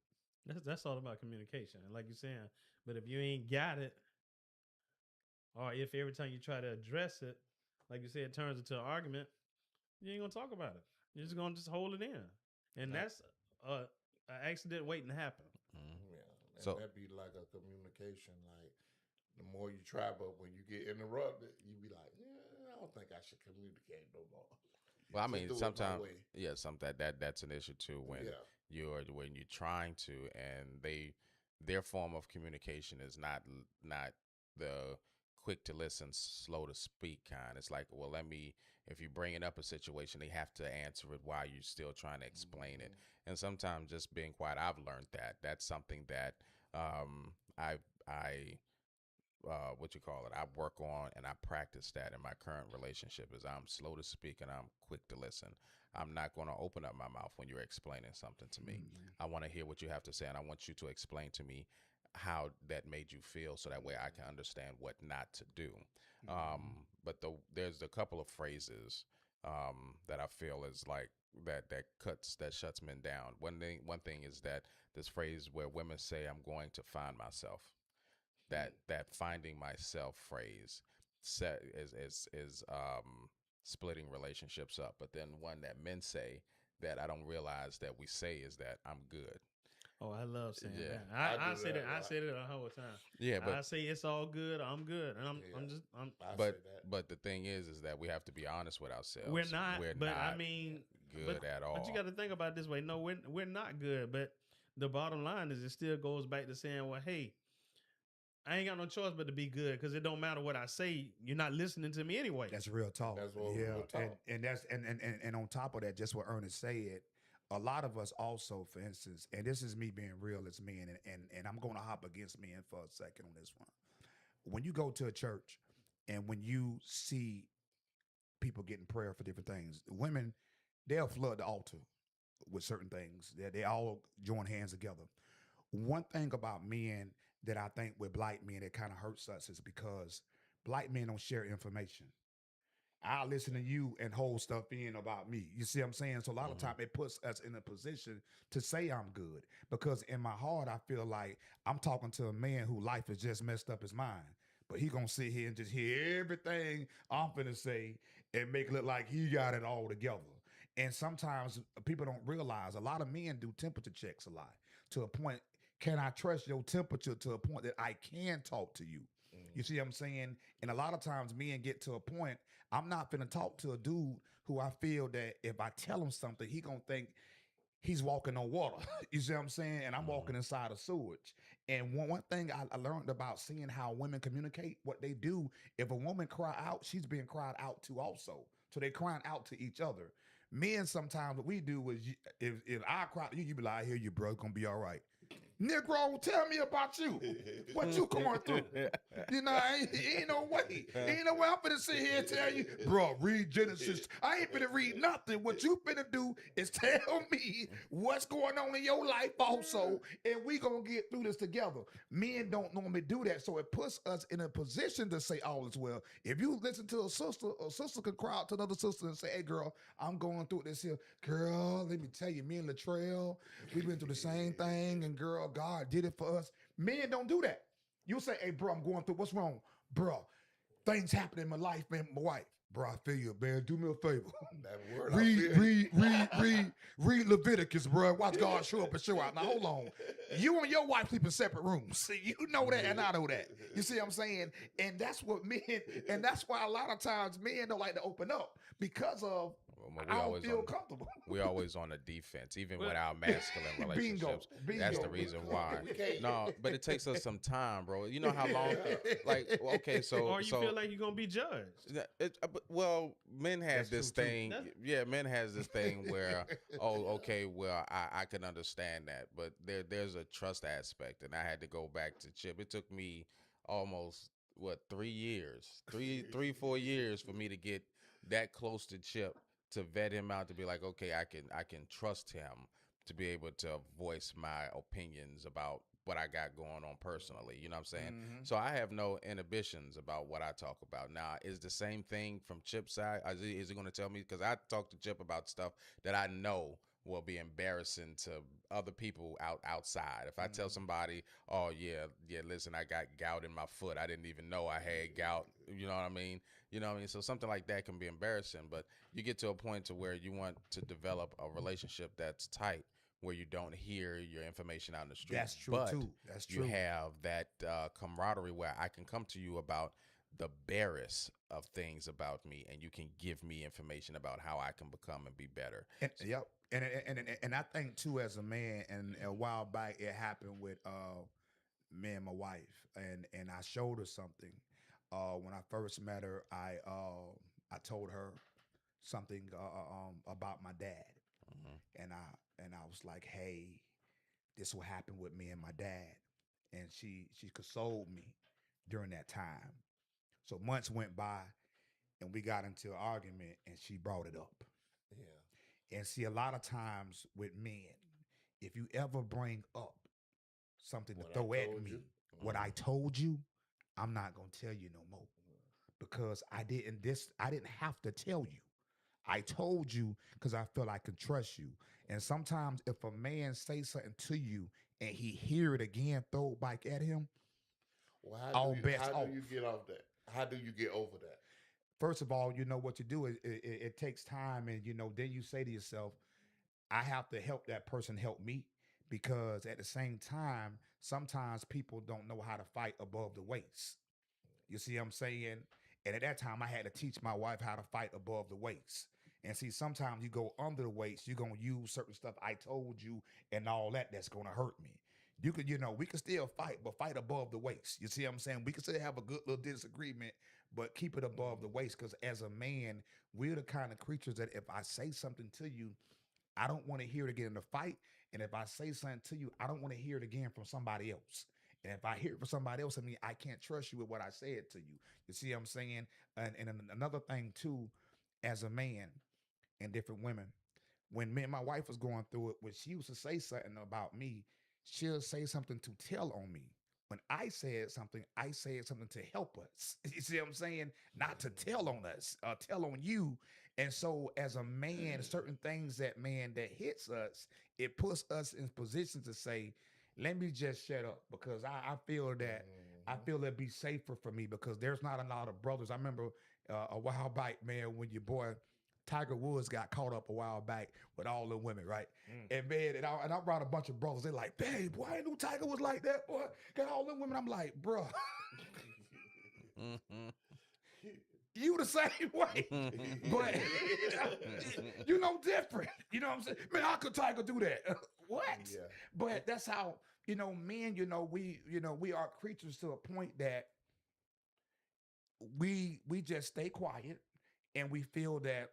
That's all about communication, like you're saying. But if you ain't got it, or if every time you try to address it, like you said, it turns into an argument, you ain't gonna talk about it. You're just gonna just hold it in, and that's an accident waiting to happen. Yeah, and So- that'd be like a communication. Like the more you try, but when you get interrupted, you be like, "Yeah, I don't think I should communicate no more." Well, I Just mean, do it my sometimes, way. yeah, that's an issue too when Yeah. you're trying to, and their form of communication is not the quick to listen, slow to speak kind. It's like, well, if you bringing up a situation, they have to answer it while you're still trying to explain it. And sometimes just being quiet, I've learned that that's something that I what you call it, I work on and I practice that in my current relationship. Is I'm slow to speak and I'm quick to listen. I'm not going to open up my mouth when you're explaining something to me. I want to hear what you have to say, and I want you to explain to me how that made you feel, so that way I can understand what not to do. But there's a couple of phrases that I feel is like that shuts men down. One thing is that this phrase where women say, "I'm going to find myself." That finding myself phrase is splitting relationships up. But then one that men say that I don't realize that we say is that I'm good. Oh, I love saying Yeah. that. I I do say that. that, I right? say that the whole time. Yeah, I say it's all good. I'm good, and I'm Yeah. just I say but that. but the thing is that we have to be honest with ourselves. we're not. We're But I not mean, good at but you all. got to think about it this way. No, we're not good. But the bottom line is, it still goes back to saying, well, hey, I ain't got no choice but to be good because it don't matter what I say. You're not listening to me anyway. That's real talk. That's what Yeah, real talk. and that's and on top of that, just what Ernest said, a lot of us also, for instance, and this is me being real as men, and I'm going to hop against men for a second on this one. When you go to a church, and when you see people getting prayer for different things, women, they'll flood the altar with certain things. They all join hands together. One thing about men that I think with black men that kind of hurts us is because black men don't share information. I'll listen to you and hold stuff in about me. You see what I'm saying? So a lot of Mhm. time it puts us in a position to say I'm good because in my heart I feel like I'm talking to a man who life has just messed up his mind. But he gonna sit here and just hear everything I'm finna say and make it look like he got it all together. And sometimes people don't realize a lot of men do temperature checks a lot to a point. Can I trust your temperature to a point that I can talk to you? You see what I'm saying? And a lot of times men get to a point, I'm not finna talk to a dude who I feel that if I tell him something, he gonna think he's walking on water. You see what I'm saying? And I'm walking inside of sewage. And one thing I learned about seeing how women communicate, what they do, if a woman cry out, she's being cried out to also. So they crying out to each other. Men sometimes what we do is if I cry to you, you be like, I hear you, bro, it's gonna be all right. Negro, tell me about you. What you going through? You know, ain't no way. Ain't no way I'm finna sit here and tell you, bro, read Genesis. I ain't finna read nothing. What you finna do is tell me what's going on in your life also, and we gonna get through this together. Men don't normally do that, so it puts us in a position to say all is well. If you listen to a sister can cry out to another sister and say, hey, girl, I'm going through this here. Girl, let me tell you, me and Latrell, we've been through the same thing, and girl, God did it for us. Men don't do that. You say, hey, bro, I'm going through, what's wrong? Bro, things happen in my life, man, my wife. Bro, I feel you, man. Do me a favor. That word I Read, feel. read Leviticus, bro. Watch God show up and show out. Now, hold on. You and your wife sleep in separate rooms. See, you know that, and I know that. You see what I'm saying? And that's what men, and that's why a lot of times men don't like to open up because of Well, I don't feel comfortable. we always on the defense, even Well, with our masculine relationships. That's the bingo. reason why. We can't- No, but it takes us some time, bro. You know how long? Like, okay, so or you feel like you're gonna be judged. well, men have That's this true, too. thing. That's- Yeah, men has this thing where, oh, okay, well, I can understand that, but there's a trust aspect, and I had to go back to Chip. It took me almost what 3 years, 4 years for me to get that close to Chip to vet him out to be like, okay, I can trust him to be able to voice my opinions about what I got going on personally. You know what I'm saying? So I have no inhibitions about what I talk about. Now, is the same thing from Chip's side? Is he going to tell me? Because I talk to Chip about stuff that I know will be embarrassing to other people outside. If I tell somebody, oh yeah, listen, I got gout in my foot. I didn't even know I had gout. You know what I mean? You know what I mean? So something like that can be embarrassing, but you get to a point to where you want to develop a relationship that's tight where you don't hear your information out in the street. That's true, but too. That's you true. have that camaraderie where I can come to you about the barest of things about me, and you can give me information about how I can become and be better. And, yep. And I think too, as a man, and a while back it happened with me and my wife, and I showed her something. When I first met her, I told her something about my dad, and I was like, hey, this will happen with me and my dad, and she consoled me during that time. So months went by, and we got into an argument, and she brought it up. Yeah. And see, a lot of times with men, if you ever bring up something to What I throw at told me, you. what I told you, I'm not gonna tell you no more because I didn't have to tell you. I told you because I feel I can trust you. And sometimes if a man say something to you and he hear it again, throw it back at him, Well, all bets how off. do you get off that? How do you get over that? First of all, you know what you do is it takes time, and then you say to yourself, I have to help that person help me because at the same time, sometimes people don't know how to fight above the waist. You see what I'm saying? And at that time, I had to teach my wife how to fight above the waist. And see, sometimes you go under the waist, you're gonna use certain stuff I told you and all that that's gonna hurt me. You could, we could still fight, but fight above the waist. You see what I'm saying? We could still have a good little disagreement, but keep it above the waist. Because as a man, we're the kind of creatures that if I say something to you, I don't want to hear it again in the fight. And if I say something to you, I don't want to hear it again from somebody else. And if I hear it from somebody else, I mean, I can't trust you with what I said to you. You see what I'm saying? And another thing too, as a man and different women, when me and my wife was going through it, when she used to say something about me, she'll say something to tell on me. When I said something to help us. You see what I'm saying? Not to tell on us, tell on you. And so as a man, certain things that hits us, it puts us in position to say, let me just shut up because I feel that I feel it'd be safer for me because there's not a lot of brothers. I remember a while back, man, when your boy Tiger Woods got caught up a while back with all the women, right? And man, and I brought a bunch of brothers. They're like, "Babe, boy, I knew Tiger was like that, boy. Got all the women." I'm like, "Bro, you the same way, but you know different. You know what I'm saying? Man, how could Tiger do that? What? Yeah. But that's how men. We are creatures to a point that we just stay quiet and we feel that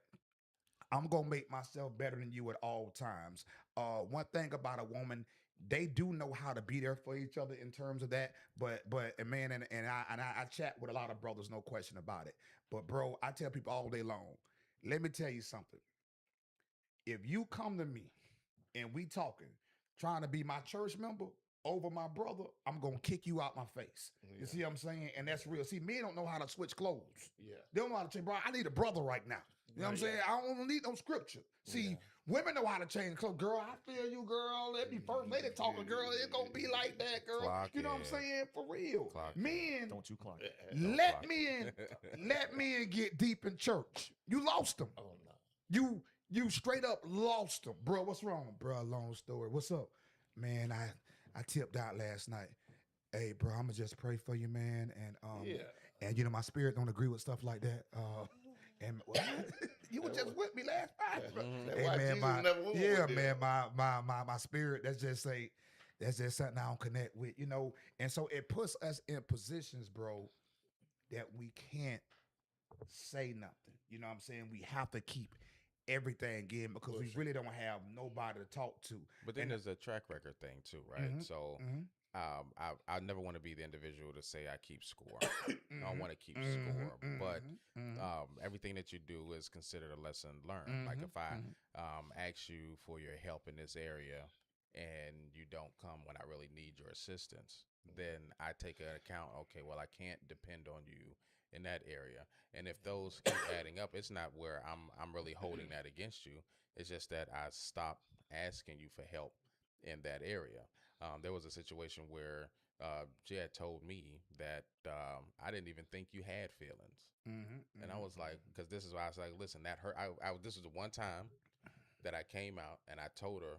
I'm gonna make myself better than you at all times. One thing about a woman, they do know how to be there for each other in terms of that. But and man, and I chat with a lot of brothers, no question about it. But bro, I tell people all day long, let me tell you something. If you come to me and we talking, trying to be my church member over my brother, I'm gonna kick you out my face. You see what I'm saying? And that's real. See, men don't know how to switch clothes. Yeah. They don't know how to change. Bro, I need a brother right now. You know what I'm saying? I don't need no scripture. See, women know how to change clothes. Girl, I feel you, girl. Let me first lady talking, girl. It's gonna be like that, girl. Clock you know what I'm it. saying? For real. Clock it. Men, Don't you clock it. let men get deep in church. You lost them. Oh no. You straight up lost them, bro. What's wrong, bro? Long story. What's up, man? I tipped out last night. Hey, bro, I'ma just pray for you, man. And my spirit don't agree with stuff like that. And what? You were just with me last night, bro. That's why Jesus never went with them. man, my spirit. That's just something I don't connect with, And so it puts us in positions, bro, that we can't say nothing. You know what I'm saying? We have to keep everything in because we really don't have nobody to talk to. But then there's a track record thing too, right? So I never want to be the individual to say I keep score. I don't want to keep score, but everything that you do is considered a lesson learned. Like if I ask you for your help in this area and you don't come when I really need your assistance, then I take an account, okay, well, I can't depend on you in that area. And if those keep adding up, it's not where I'm really holding that against you. It's just that I stop asking you for help in that area. There was a situation where she had told me that I didn't even think you had feelings. And I was like, because this is why I was like, listen, that hurt. This was the one time that I came out and I told her,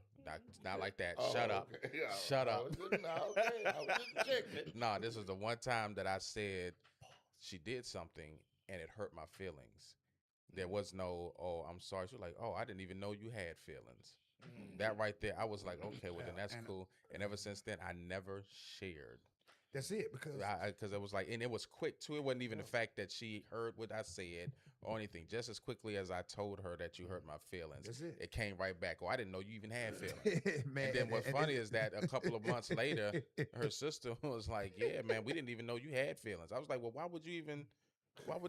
not like that. Shut up. Okay. Yeah, Shut up. Okay. I was just checking. No, this was the one time that I said she did something and it hurt my feelings. There was no, oh, I'm sorry. She was like, oh, I didn't even know you had feelings. That right there, I was like, okay, well, then that's cool. And ever since then, I never shared. That's it, Because it was like, and it was quick too. It wasn't even the fact that she heard what I said or anything. Just as quickly as I told her that you hurt my feelings, that's it. It came right back. Oh, I didn't know you even had feelings. Man, and then what's funny is that a couple of months later, her sister was like, yeah, man, we didn't even know you had feelings. I was like, well, why would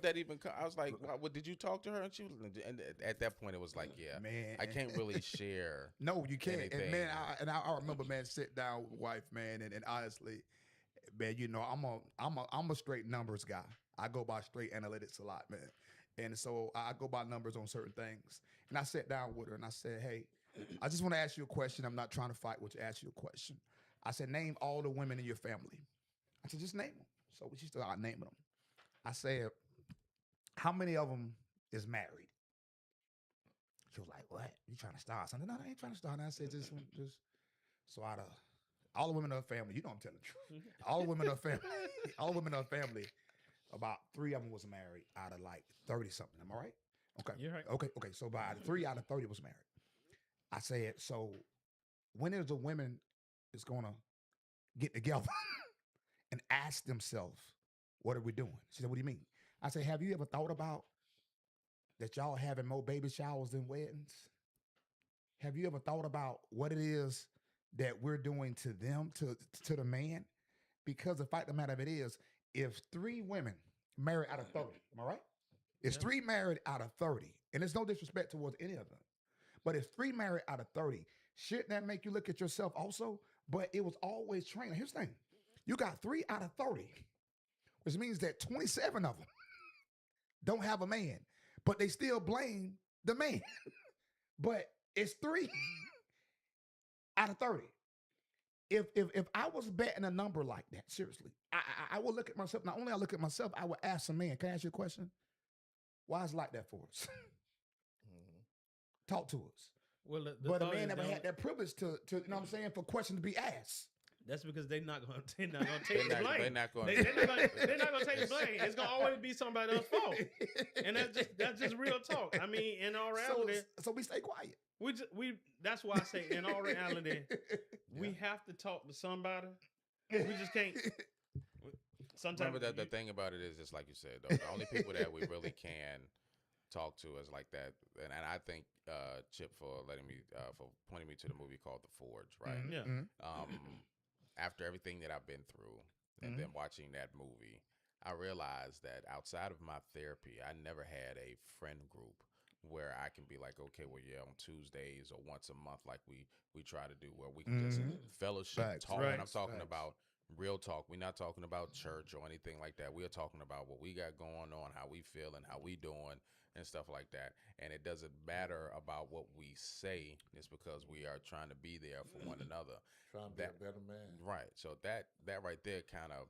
that even come? I was like, did you talk to her? And she was, and at that point, it was like, yeah, man, I can't really share. No, you can't. Anything. And man, I remember, man, sit down with wife, man, and honestly, man, I'm a straight numbers guy. I go by straight analytics a lot, man. And so I go by numbers on certain things. And I sat down with her and I said, hey, I just want to ask you a question. I'm not trying to fight with you. Ask you a question. I said, name all the women in your family. I said, just name them. So she started naming them. I said, how many of them is married? She was like, what? You trying to start something? No, I ain't trying to start. And I said, just So out of all the women in her family, you know I'm telling the truth. All the women in her family, all the women in her family, about 3 of them was married out of like 30 something. Am I right? Okay. You're right. Okay. So about 3 out of 30 was married. I said, so when is a woman is gonna get together and ask themselves, what are we doing? She said, what do you mean? I said, have you ever thought about that y'all having more baby showers than weddings? Have you ever thought about what it is that we're doing to them, to the man? Because the fact of the matter of it is, if 3 women married out of 30, am I right? It's 3 married out of 30, and it's no disrespect towards any of them. But if 3 married out of 30, shouldn't that make you look at yourself also? But it was always training. Here's the thing. You got 3 out of 30, which means that 27 of them don't have a man, but they still blame the man. But it's 3 out of 30. If I was betting a number like that, seriously, I would look at myself. Not only I look at myself, I would ask a man, can I ask you a question? Why is it like that for us? Talk to us. Well, But a man never had that privilege to you know what I'm saying, for questions to be asked. That's because they're not going to take the blame. They're not going. They're not going to take the blame. It's going to always be somebody else's fault, and that's just real talk. I mean, in all reality, so we stay quiet. we that's why I say in all reality, we have to talk to somebody. We just can't. Sometimes Remember that the thing about it is, just like you said, though, the only people that we really can talk to is like that, and I thank Chip for letting me for pointing me to the movie called The Forge, right? Yeah. After everything that I've been through, and then watching that movie, I realized that outside of my therapy, I never had a friend group where I can be like, okay, well, yeah, on Tuesdays or once a month, like we try to do, where we can just fellowship, Facts. talk. Right. And I'm talking Facts. about real talk. We're not talking about church or anything like that. We are talking about what we got going on, how we feel, and how we doing, and stuff like that. And it doesn't matter about what we say. It's because we are trying to be there for one another. Trying to be a better man. Right. So that right there kind of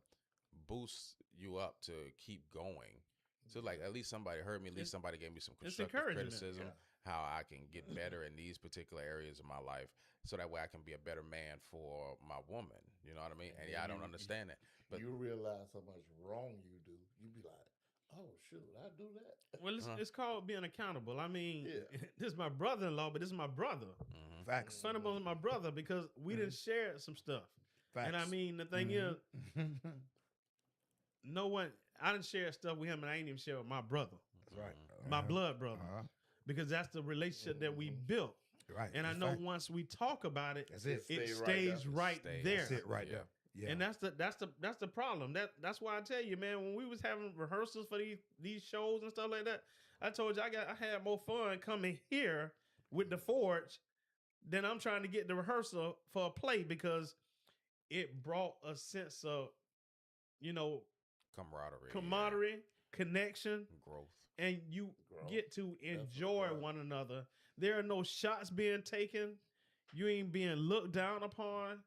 boosts you up to keep going. So like at least somebody heard me, at least somebody gave me some It's constructive encouragement. criticism, how I can get better in these particular areas of my life, so that way I can be a better man for my woman. You know what I mean? And yeah, I don't understand it. But you realize how much wrong you do. You be like, oh shoot, I do that. Well, it's called being accountable. I mean, Yeah. this is my brother-in-law, but this is my brother. Facts. Funny is my brother because we didn't share some stuff. Facts. And I mean, the thing is, no one, I didn't share stuff with him, and I ain't even share with my brother, That's right. my blood brother, Uh-huh. because that's the relationship that we built. Right. And I That's know fact. once we talk about it, That's it. it Stay right stays there. right Stays. there. That's it right Yeah. there. Yeah. And that's the problem. That's why I tell you, man, when we was having rehearsals for these shows and stuff like that, I told you I had more fun coming here with the Forge than I'm trying to get the rehearsal for a play, because it brought a sense of, camaraderie, connection, growth. and you Growth. get to That's enjoy right. one another. There are no shots being taken. You ain't being looked down upon,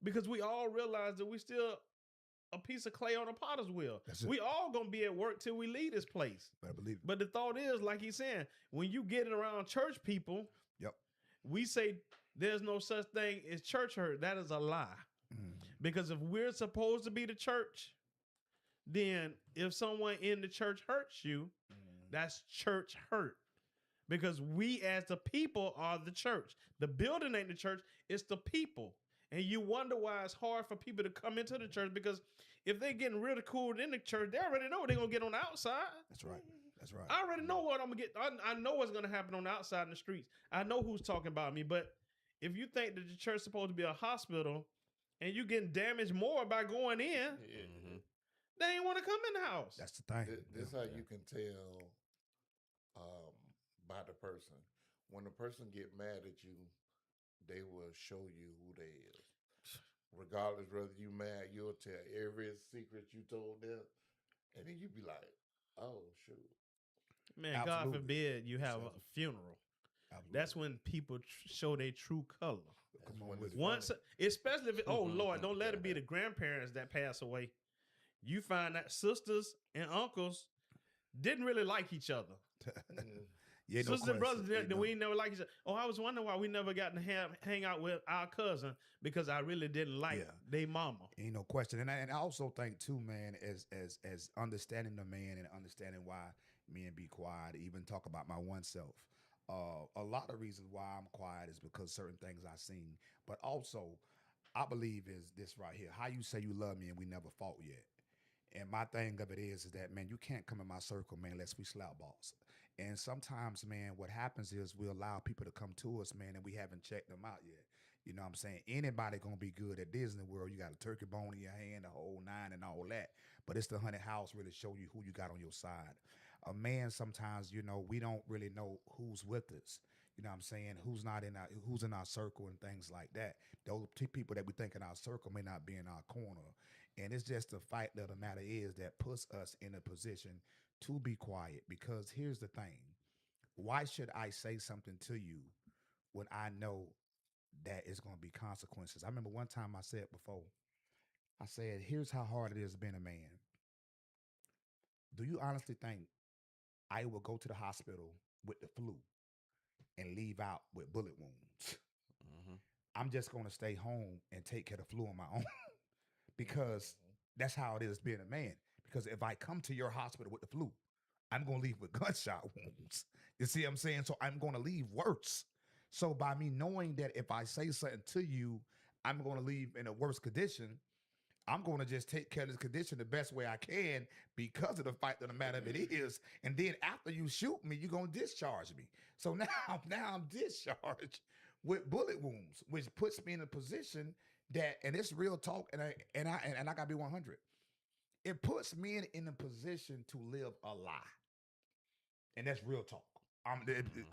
because we all realize that we still a piece of clay on a potter's wheel. That's it. We all gonna be at work till we leave this place. Better believe it. But the thought is, like he's saying, when you get around church people, Yep. we say there's no such thing as church hurt. That is a lie. Because if we're supposed to be the church, then if someone in the church hurts you, that's church hurt. Because we as the people are the church. The building ain't the church, it's the people. And you wonder why it's hard for people to come into the church, because if they're getting ridiculed in the church, they already know what they're going to get on the outside. That's right. That's right. I already know what I'm going to get. I know what's going to happen on the outside in the streets. I know who's talking about me. But if you think that the church is supposed to be a hospital and you getting damaged more by going in, they ain't want to come in the house. That's the thing. This how you can tell by the person. When the person get mad at you, they will show you who they is. Regardless whether you mad, you'll tell every secret you told them, and then you be like, "Oh shoot!" Man, God Absolutely. forbid you have a Absolutely. funeral. Absolutely. That's when people show their true color. That's Come on when with it's it. Once, funny. especially if oh Lord, don't let it be the grandparents that pass away. You find that sisters and uncles didn't really like each other. Yeah, no Sisters and brothers, question. that we ain't never like each other. Oh, I was wondering why we never got to hang out with our cousin because I really didn't like Yeah. they mama. Ain't no question. And I also think too, man, as understanding the man and understanding why men be quiet, even talk about my one self. A lot of reasons why I'm quiet is because certain things I seen, but also I believe is this right here. How you say you love me and we never fought yet. And my thing of it is that, man, you can't come in my circle, man, unless we slap balls. And sometimes, man, what happens is we allow people to come to us, man, and we haven't checked them out yet. You know what I'm saying? Anybody gonna be good at Disney World. You got a turkey bone in your hand, the whole nine and all that. But it's the haunted house really show you who you got on your side. A man sometimes, you know, we don't really know who's with us. You know what I'm saying? Who's in our circle and things like that. Those people that we think in our circle may not be in our corner. And it's just the fact of the matter is that puts us in a position to be quiet. Because here's the thing. Why should I say something to you when I know that it's going to be consequences? I remember one time I said before, I said, here's how hard it is being a man. Do you honestly think I will go to the hospital with the flu and leave out with bullet wounds? Mm-hmm. I'm just going to stay home and take care of the flu on my own because that's how it is being a man. Because if I come to your hospital with the flu, I'm going to leave with gunshot wounds. You see what I'm saying? So I'm going to leave worse. So by me knowing that if I say something to you, I'm going to leave in a worse condition, I'm going to just take care of this condition the best way I can because of the fact of the matter of it is. And then after you shoot me, you're going to discharge me. So now I'm discharged with bullet wounds, which puts me in a position that, and it's real talk, and I got to be 100. It puts me in a position to live a lie. And that's real talk.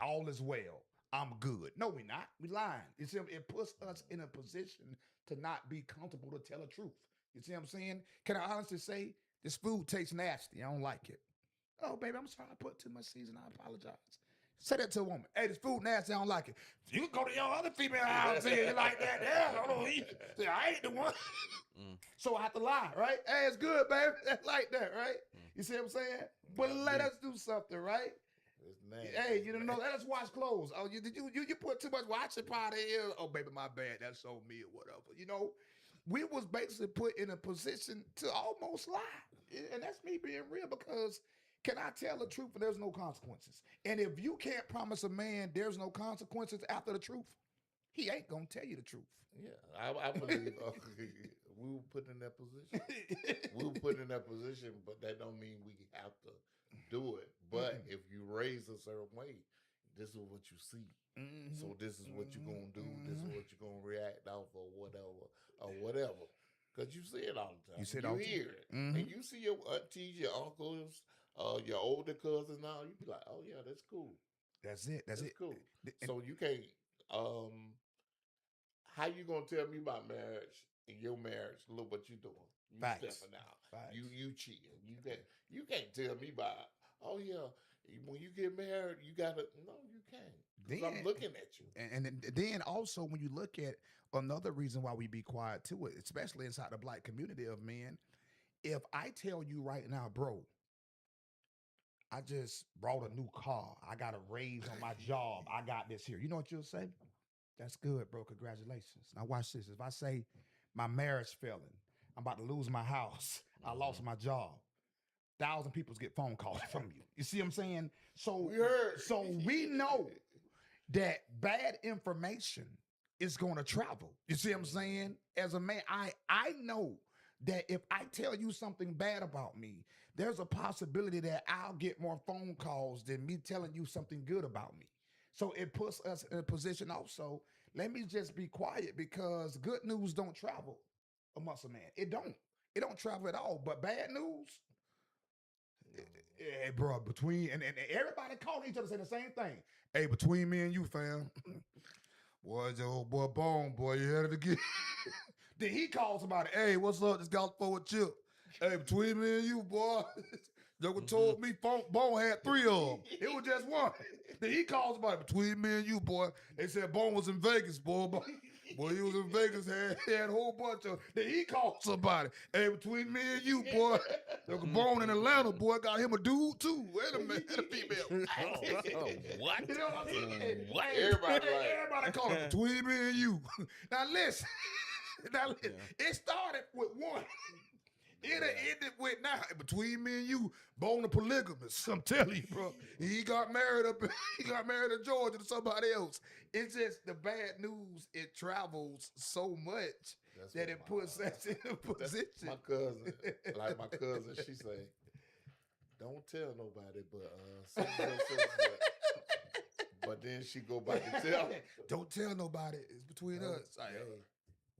All is well. I'm good. No, we're not. We lying. You see, it puts us in a position to not be comfortable to tell the truth. You see what I'm saying? Can I honestly say this food tastes nasty? I don't like it. Oh, baby, I'm sorry. I put too much seasoning. I apologize. Say that to a woman. Hey, this food nasty. I don't like it. You can go to your other female house and say you like that. Yeah, I don't eat it. Say, I ain't the one. So I have to lie, right? Hey, it's good, baby. Like that, right? You see what I'm saying? But let us do something, right? It's nasty. Hey, you don't know. Let us wash clothes. Oh, you put too much washing powder here. Oh, baby, my bad. That's on me or whatever. You know, we was basically put in a position to almost lie, and that's me being real. Because can I tell the truth and there's no consequences? And if you can't promise a man there's no consequences after the truth, he ain't gonna tell you the truth. Yeah, I believe we were put in that position. We were put in that position, but that don't mean we have to do it. But if you raise a certain way, this is what you see. So this is what you're gonna do. This is what you're gonna react off or whatever. Because you see it all the time. You see it all the hear it, and you see your aunties, your uncles, your older cousins. Now you be like, oh yeah, that's cool. That's it. That's it. Cool. So you can't. How you gonna tell me about marriage and your marriage? Look what you doing. You Facts. stepping out. Facts. You cheating. You can't tell me about. Oh yeah, when you get married, you gotta. No, you can't. Because I'm looking at you. And then also when you look at another reason why we be quiet too, especially inside the black community of men, if I tell you right now, bro, I just brought a new car. I got a raise on my job. I got this here. You know what you'll say? That's good, bro. Congratulations. Now watch this. If I say my marriage failing, I'm about to lose my house. I lost my job. 1,000 people get phone calls from you. You see what I'm saying? So we know that bad information is going to travel. You see what I'm saying? As a man, I know that if I tell you something bad about me, there's a possibility that I'll get more phone calls than me telling you something good about me. So it puts us in a position also, let me just be quiet because good news don't travel amongst a man. It don't travel at all. But bad news, hey, bro, between and everybody calling each other saying the same thing. Hey, between me and you, fam. Boy, your old boy Bone, boy, you had it again. Then he calls somebody, hey, what's up? This golf forward chip. Hey, between me and you, boy. Joker told me Bone had 3 of them. It was just one. Then he calls somebody, between me and you, boy. They said Bone was in Vegas, boy. Boy, he was in Vegas, had a whole bunch of. Then he called somebody. Hey, between me and you, boy, the born in Atlanta, boy, got him a dude too. Wait a minute, a female. What? You know what I'm saying? What? Everybody call it between me and you. Now listen. It started with one. It ended with now between me and you, born a polygamist. I'm telling you, bro. He got married he got married in Georgia to somebody else. It's just the bad news. It travels so much that it puts us in a position. My cousin, like my cousin, she say, "Don't tell nobody," but but then she go back and tell. Don't tell nobody. It's between us. Hey,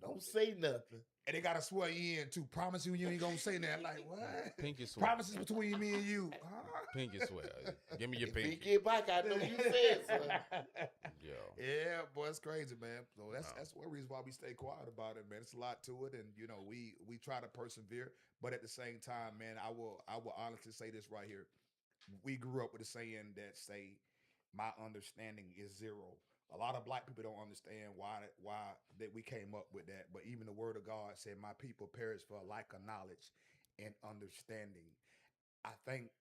don't say nothing. And they gotta swear you in too. Promise you ain't gonna say that. Like what? Pinky swear. Promises between me and you. Huh? Pinky swear. Give me your If he pinky. get back, I know you said something. Yo. Yeah, boy, it's crazy, man. So that's one reason why we stay quiet about it, man. It's a lot to it, and you know, we try to persevere, but at the same time, man, I will honestly say this right here. We grew up with a saying that say, "My understanding is zero." A lot of black people don't understand why that we came up with that. But even the word of God said, "My people perish for a lack of knowledge and understanding." I think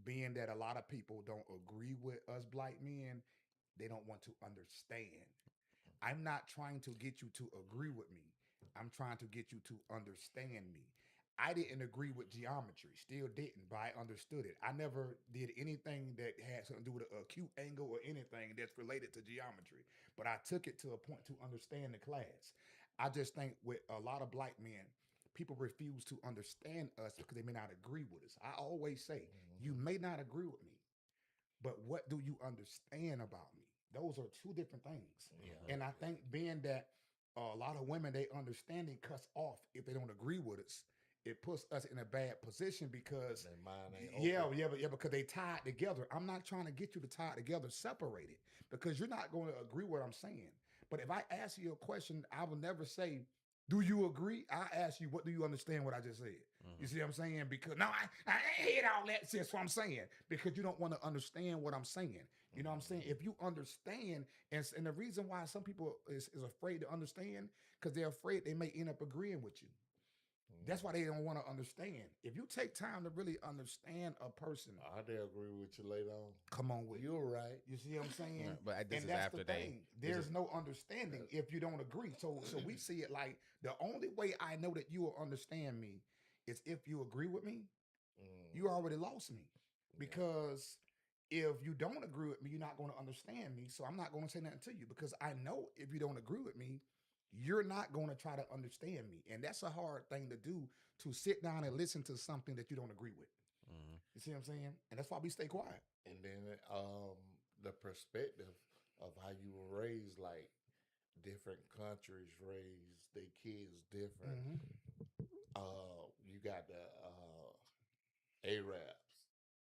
being that a lot of people don't agree with us black men, they don't want to understand. I'm not trying to get you to agree with me. I'm trying to get you to understand me. I didn't agree with geometry, still didn't, but I understood it. I never did anything that had something to do with an acute angle or anything that's related to geometry, but I took it to a point to understand the class. I just think with a lot of black men, people refuse to understand us because they may not agree with us. I always say, you may not agree with me, but what do you understand about me? Those are two different things. Yeah. And I think being that a lot of women, they understanding cuts off if they don't agree with us. It puts us in a bad position because Their mind ain't open. because they tied together. I'm not trying to get you to tie together, separate it, because you're not going to agree with what I'm saying. But if I ask you a question, I will never say, "Do you agree?" I ask you, "What do you understand what I just said?" You see what I'm saying? Because no, I ain't heard all that. That's what I'm saying. Because you don't want to understand what I'm saying. You know what I'm saying? If you understand, and the reason why some people is afraid to understand, because they're afraid they may end up agreeing with you. That's why they don't want to understand. If you take time to really understand a person, I dare agree with you later on. come on with it. You're right. You see what I'm saying? Right, but this And is that's after the they- thing. There's no understanding if you don't agree. So we see it like the only way I know that you will understand me is if you agree with me. You already lost me. Because if you don't agree with me, you're not going to understand me. So I'm not going to say nothing to you because I know if you don't agree with me, you're not going to try to understand me. And that's a hard thing to do, to sit down and listen to something that you don't agree with. You see what I'm saying? And that's why we stay quiet. And then the perspective of how you were raised, like different countries raise their kids different. You got the Arabs,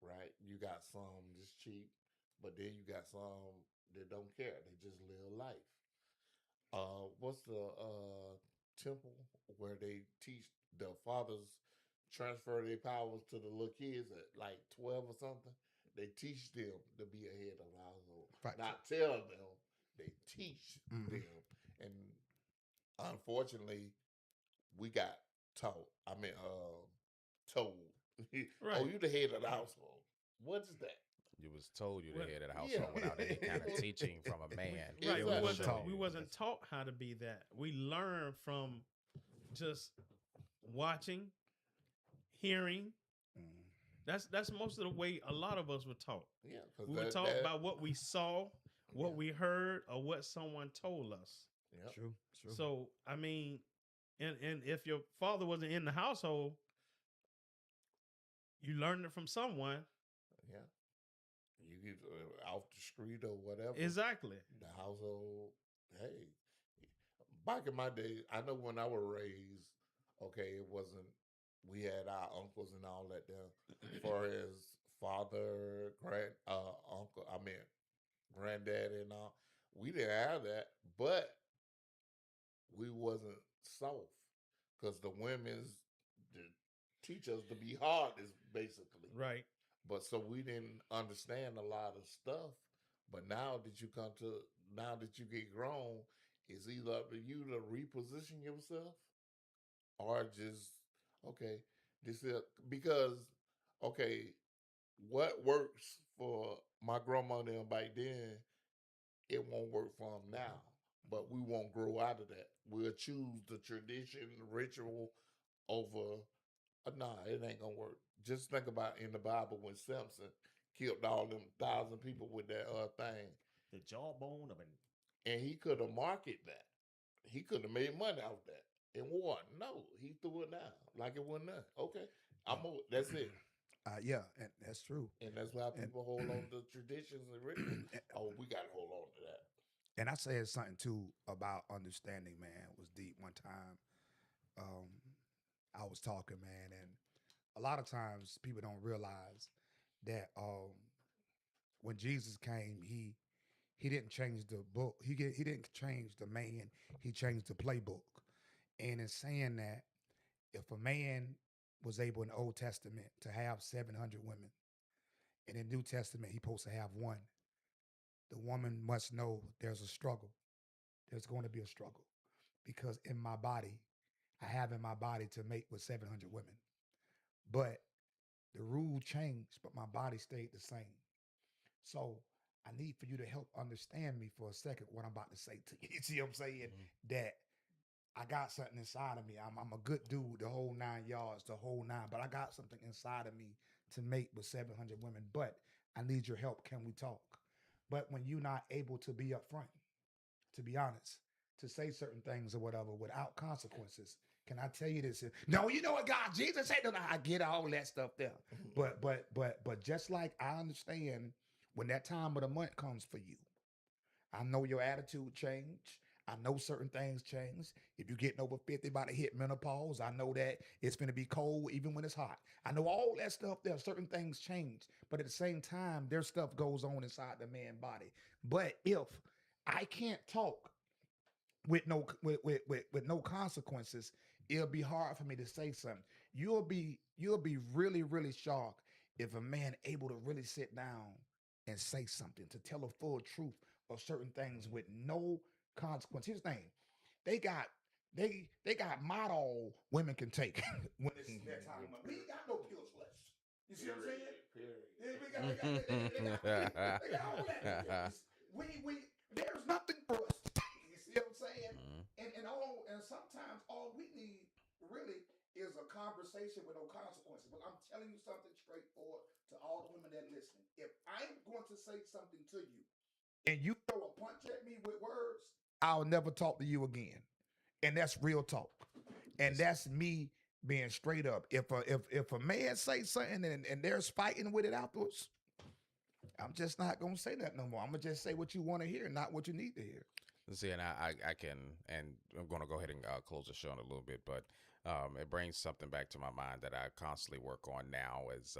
right? You got some just cheap, but then you got some that don't care. They just live life. What's the temple where they teach the fathers transfer their powers to the little kids at like 12 or something? They teach them to be a head of the household. Right. Not tell them, they teach them. And unfortunately, we got taught. Told. Right. Oh, you the head of the household. What is that? You was told you the Well, head of the household without any kind of teaching from a man. Right. Exactly. We wasn't taught how to be that. We learned from just watching, hearing. That's most of the way a lot of us were taught. Yeah, We were taught by what we saw, what we heard, or what someone told us. Yep. True. So I mean, and if your father wasn't in the household, you learned it from someone. Yeah. You get off the street or whatever. Exactly. The household, hey. Back in my day, I know when I was raised, okay, it wasn't, we had our uncles and all that there. As far as father, granddad and all, we didn't have that, but we wasn't soft because the women's teach us to be hard is basically. Right. But so we didn't understand a lot of stuff. But now that you get grown, It's either up to you to reposition yourself or just okay. This is because okay, what works for my grandmother and back then, it won't work for them now. But we won't grow out of that. We'll choose the tradition, the ritual over. Nah, it ain't gonna work. Just think about in the Bible when Samson killed all them 1,000 people with that thing, The jawbone of an and he could have marketed that. He could have made money off that and won. No, he threw it down like it wasn't nothing. Okay, that's it. Yeah, and that's true. And that's why And people hold on to traditions and rituals. Oh, we got to hold on to that. and I said something too about understanding, man, was deep one time. Um, I was talking, man, and a lot of times people don't realize that when Jesus came, he didn't change the book. He didn't change the man. He changed the playbook. And in saying that, if a man was able in the Old Testament to have 700 women, and in the New Testament he's supposed to have one, the woman must know there's a struggle. There's going to be a struggle because in my body, I have in my body to mate with 700 women. But the rule changed, but my body stayed the same. So I need for you to help understand me for a second what I'm about to say to you. You see what I'm saying? That I got something inside of me. I'm a good dude, the whole 9 yards, the whole nine, but I got something inside of me to mate with 700 women. But I need your help. Can we talk? But when you're not able to be upfront, to be honest, to say certain things or whatever without consequences. Can I tell you this? No, you know what God, Jesus said, no, I get all that stuff there. But just like I understand when that time of the month comes for you, I know your attitude change. I know certain things change. If you're getting over 50 about to hit menopause, I know that it's going to be cold even when it's hot. I know all that stuff there. Certain things change. But at the same time, their stuff goes on inside the man body. But if I can't talk with no consequences, it'll be hard for me to say something. You'll be really, really shocked if a man able to really sit down and say something, to tell a full truth of certain things with no consequence. Here's the thing. They got they got model women can take when it's that time. We ain't got no pills left. You see what I'm saying? Period. They got all that. We there's nothing for us. You see what I'm saying? And sometimes all we need really is a conversation with no consequences. But I'm telling you something straightforward to all the women that listen. If I'm going to say something to you and you throw a punch at me with words, I'll never talk to you again. And that's real talk. And that's me being straight up. If a man say something and there's fighting with it afterwards, I'm just not gonna say that no more. I'm gonna just say what you want to hear, not what you need to hear. See, and I can, and I'm going to go ahead and close the show in a little bit, but it brings something back to my mind that I constantly work on now is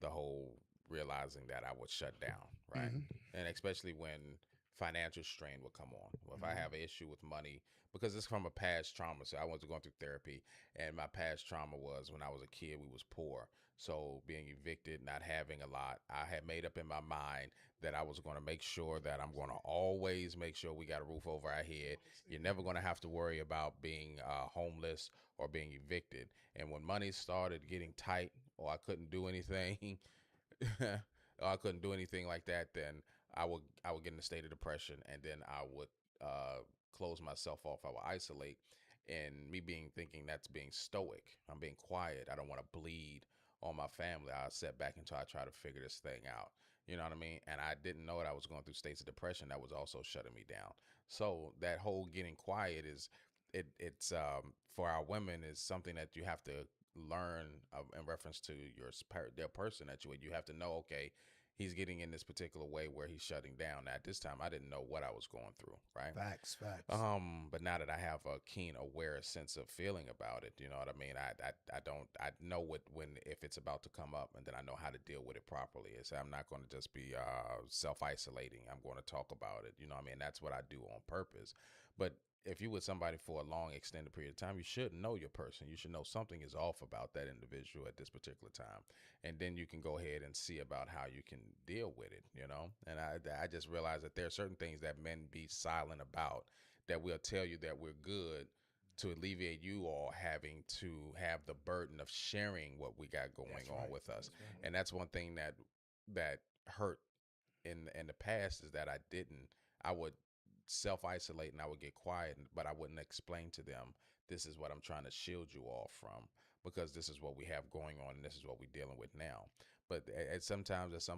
the whole realizing that I would shut down, right? And especially when financial strain would come on. Well, if I have an issue with money, because it's from a past trauma. So I was going through therapy, and my past trauma was when I was a kid, we was poor. So being evicted, not having a lot, I had made up in my mind that I was going to make sure that I'm going to always make sure we got a roof over our head. You're never going to have to worry about being homeless or being evicted. And when money started getting tight or I couldn't do anything, or I couldn't do anything like that, then I would get in a state of depression, and then I would close myself off. I would isolate, and me being thinking that's being stoic. I'm being quiet. I don't want to bleed on my family. I set back until I try to figure this thing out. You know what I mean? And I didn't know that I was going through states of depression that was also shutting me down. So that whole getting quiet is it's for our women is something that you have to learn in reference to their person that you have to know, okay, he's getting in this particular way where he's shutting down. At this time, I didn't know what I was going through, right? Facts. But now that I have a keen, aware sense of feeling about it, you know what I mean? I know when if it's about to come up, and then I know how to deal with it properly. Is I'm not going to just be self-isolating. I'm going to talk about it. You know what I mean? That's what I do on purpose. But if you with somebody for a long extended period of time, you should know your person. You should know something is off about that individual at this particular time. And then you can go ahead and see about how you can deal with it, you know? And I just realized that there are certain things that men be silent about that we'll tell you that we're good to alleviate you all having to have the burden of sharing what we got going That's on right. with us. That's right. And that's one thing that hurt in the past is that I would self isolate and I would get quiet, but I wouldn't explain to them this is what I'm trying to shield you all from because this is what we have going on and this is what we're dealing with now. But at some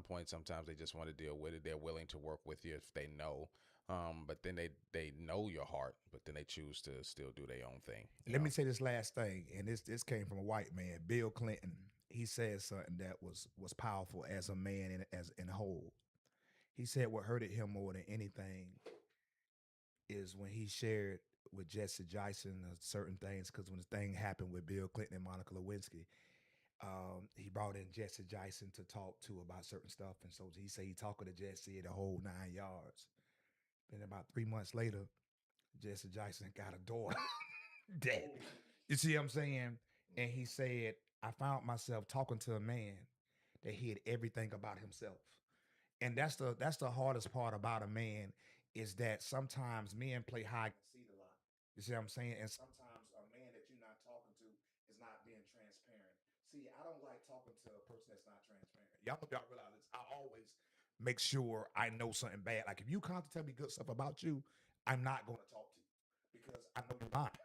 point, sometimes they just want to deal with it. They're willing to work with you if they know. But then they know your heart, but then they choose to still do their own thing. Let me say this last thing, and this came from a white man, Bill Clinton. He said something that was powerful as a man and as in whole. He said what hurted him more than anything is when he shared with Jesse Jackson certain things. Because when the thing happened with Bill Clinton and Monica Lewinsky, he brought in Jesse Jackson to talk to about certain stuff, and so he said he talked to Jesse the whole 9 yards. Then about 3 months later, Jesse Jackson got a daughter. Dead. You see what I'm saying? And he said, I found myself talking to a man that hid everything about himself. And that's the hardest part about a man is that sometimes men play hide and seek a lot. You see what I'm saying? And sometimes a man that you're not talking to is not being transparent. See, I don't like talking to a person that's not transparent. Y'all realize this. I always make sure I know something bad. Like if you come to tell me good stuff about you, I'm not going to talk to you because I know you're lying.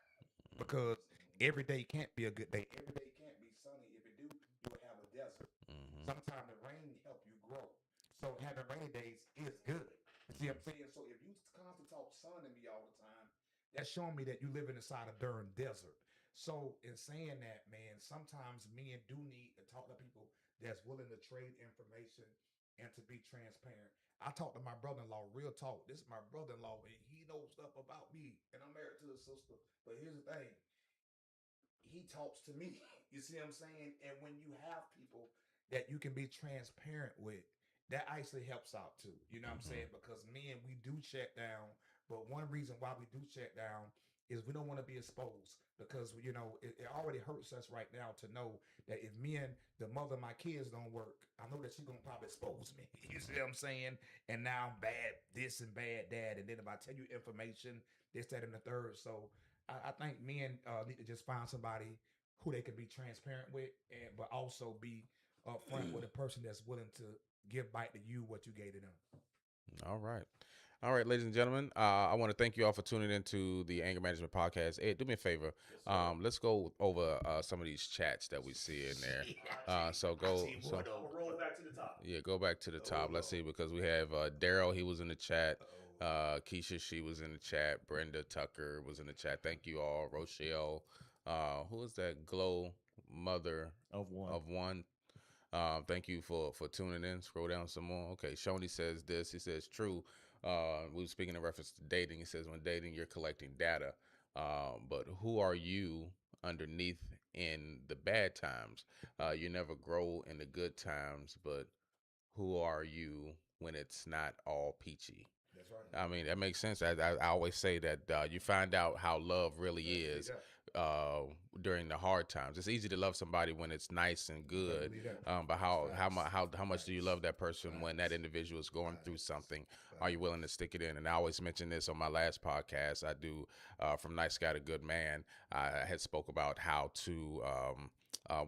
Because every day can't be a good day. Every day can't be sunny. If it do, you will have a desert. Mm-hmm. Sometimes the rain help you grow. So having rainy days is good. You see what I'm saying? So if you constantly talk sun to me all the time, that's showing me that you live inside a darn desert. So in saying that, man, sometimes men do need to talk to people that's willing to trade information and to be transparent. I talked to my brother-in-law, real talk. This is my brother-in-law, and he knows stuff about me, and I'm married to a sister. But here's the thing: he talks to me. You see what I'm saying? And when you have people that you can be transparent with, that actually helps out too. You know what I'm saying? Because men, we do shut down. But one reason why we do shut down is we don't want to be exposed because it already hurts us right now to know that if me and the mother of my kids don't work, I know that she's gonna probably expose me. You see what I'm saying? And now I'm bad this and bad that, and then if I tell you information, this, that, and the third. So I think men need to just find somebody who they can be transparent with, and but also be upfront with a person that's willing to give back to you what you gave to them. All right. All right, ladies and gentlemen, I want to thank you all for tuning into the Anger Management Podcast. Ed, do me a favor. Let's go over some of these chats that we see in there. So go. So Roll back to the top. yeah, go back to the top. Let's see because we have Daryl. He was in the chat. Keisha, she was in the chat. Brenda Tucker was in the chat. Thank you all. Rochelle. Who is that? Glow Mother Of one. of one. Thank you for tuning in. Scroll down some more. Okay, Shoney says this. He says, true. We were speaking in reference to dating. He says, when dating, you're collecting data. But who are you underneath in the bad times? You never grow in the good times, but who are you when it's not all peachy? That's right. I mean, that makes sense. I always say that you find out how love really is uh, during the hard times. It's easy to love somebody when it's nice and good, but how much do you love that person when that individual is going through something? Are you willing to stick it in? And I always mention this on my last podcast. I do from nice guy to good man. I had spoke about how to.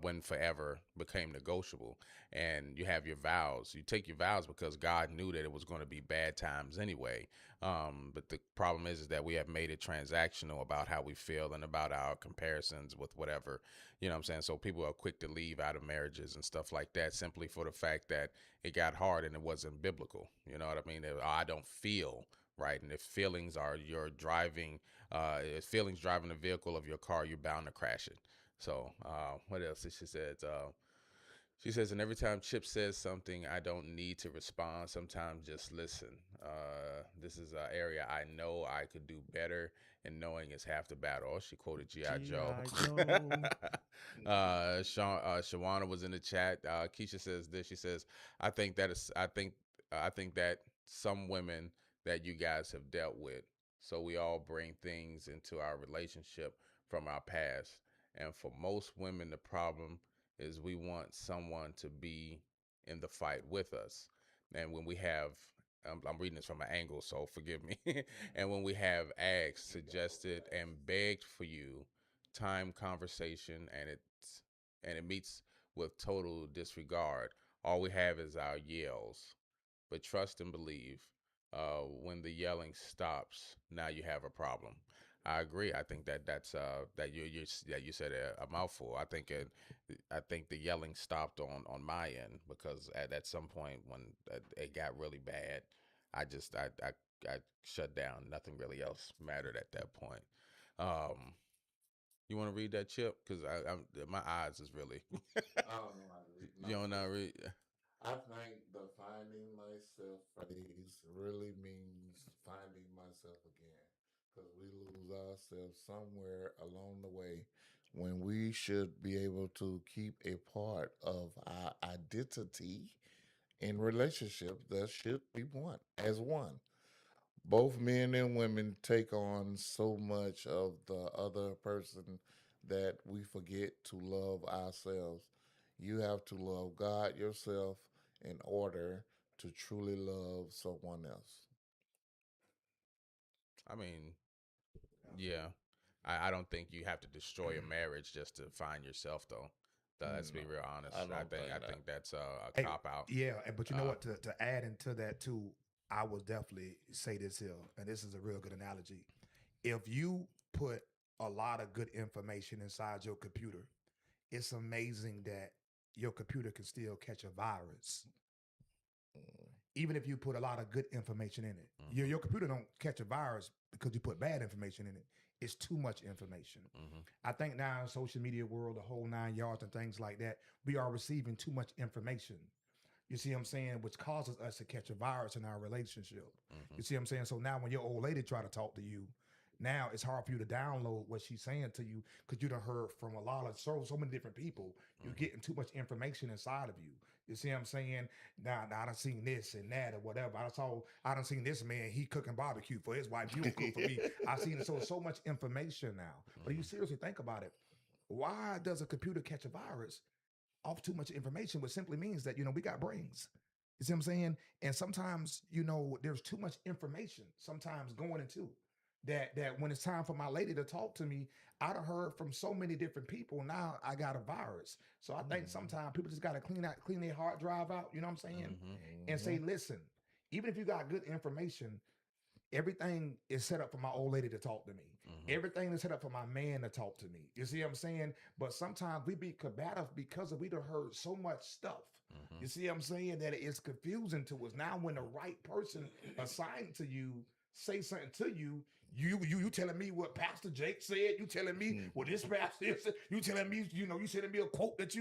When forever became negotiable, and you have your vows. You take your vows because God knew that it was going to be bad times anyway. But the problem is that we have made it transactional about how we feel and about our comparisons with whatever, you know what I'm saying? So people are quick to leave out of marriages and stuff like that simply for the fact that it got hard and it wasn't biblical. You know what I mean? I don't feel right. And if feelings are your driving, if feelings driving the vehicle of your car, you're bound to crash it. So what else? She says, and every time Chip says something, I don't need to respond. Sometimes just listen. This is an area I know I could do better, and knowing is half the battle. Oh, she quoted G.I. Joe. Shawana was in the chat. Keisha says this. She says, I think that some women that you guys have dealt with, so we all bring things into our relationship from our past. And for most women, the problem is we want someone to be in the fight with us. And when we have I'm reading this from an angle, so forgive me. And when we have asked, suggested, and begged for you, time, conversation, and it meets with total disregard. All we have is our yells. But trust and believe. When the yelling stops, now you have a problem. I agree. I think that you said a mouthful. I think the yelling stopped on my end because at some point when it got really bad, I shut down. Nothing really else mattered at that point. Um, you want to read that, Chip? Because my eyes is really I don't know how to read. you don't know read. I think the finding myself phrase really means finding myself again. Because we lose ourselves somewhere along the way when we should be able to keep a part of our identity in relationships that should be one as one. Both men and women take on so much of the other person that we forget to love ourselves. You have to love God yourself in order to truly love someone else. I mean, yeah. I don't think you have to destroy a marriage just to find yourself, though. Let's be No, real honest. I don't think I that. think that's a Hey, cop out. yeah, but you know Uh, what? To add into that too, I will definitely say this here, and this is a real good analogy. If you put a lot of good information inside your computer, it's amazing that your computer can still catch a virus, even if you put a lot of good information in it. Your computer don't catch a virus because you put bad information in it. It's too much information. hmm I think now in social media world, the whole 9 yards and things like that, we are receiving too much information. You see what I'm saying? Which causes us to catch a virus in our relationship. hmm You see what I'm saying? So now when your old lady try to talk to you, now it's hard for you to download what she's saying to you because you done heard from a lot of so many different people. You're hmm getting too much information inside of you. You see what I'm saying? Now I done seen this and that or whatever. I done seen this man, he cooking barbecue for his wife. You don't cook for me. I seen it. So much information now. But you seriously think about it. Why does a computer catch a virus off too much information, which simply means that, we got brains. You see what I'm saying? And sometimes, there's too much information sometimes going into that when it's time for my lady to talk to me, I done heard from so many different people. Now I got a virus. So I think sometimes people just gotta clean their hard drive out, you know what I'm saying? hmm And say, listen, even if you got good information, everything is set up for my old lady to talk to me. hmm Everything is set up for my man to talk to me. You see what I'm saying? But sometimes we be combative because we done heard so much stuff. hmm You see what I'm saying? That it's confusing to us. Now when the right person assigned to you say something to you, you telling me what Pastor Jake said, you telling me what this pastor said, you telling me, you sending me a quote that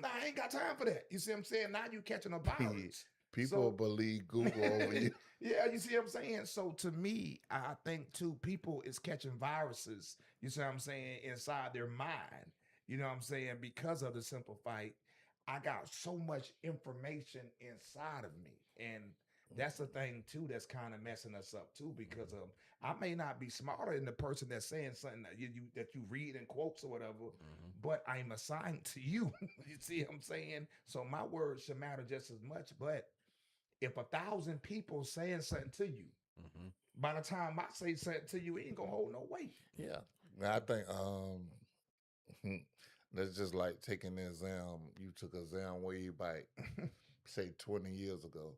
I ain't got time for that. You see what I'm saying? Now you catching a virus. People So believe Google over you. yeah, you see what I'm saying? So to me, I think too, people is catching viruses, you see what I'm saying, inside their mind. You know what I'm saying? Because of the simple fight, I got so much information inside of me. And that's the thing too that's kind of messing us up too, because I may not be smarter than the person that's saying something that you read in quotes or whatever, hmm but I'm assigned to you. You see what I'm saying? So my words should matter just as much. But if 1,000 people saying something to you, hmm by the time I say something to you, it ain't gonna hold no weight. Yeah. I think that's just like taking the exam. You took an exam way back, say 20 years ago.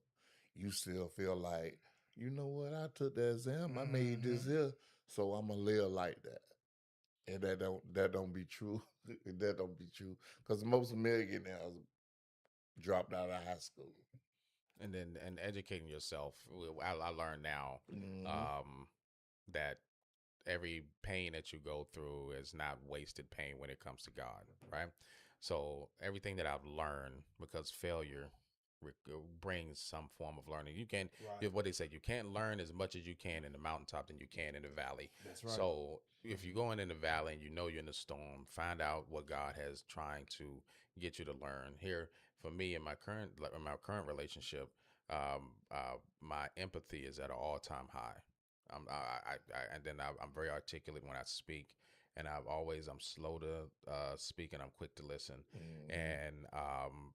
You still feel like, you know what, I took the exam, I made this Mm-hmm. here, so I'm gonna live like that. And that don't be true. That don't be true. Because most millionaires dropped out of high school. and educating yourself. I learned now Mm-hmm. um, that every pain that you go through is not wasted pain when it comes to God, right? So everything that I've learned, because failure brings some form of learning. Right. What they say, you can't learn as much as you can in the mountaintop than you can in the valley. That's right. So if you're going in the valley and you know you're in the storm, find out what God has trying to get you to learn. Here, for me, in my current relationship, my empathy is at an all time high. And then I'm very articulate when I speak, and I'm slow to speak and I'm quick to listen, and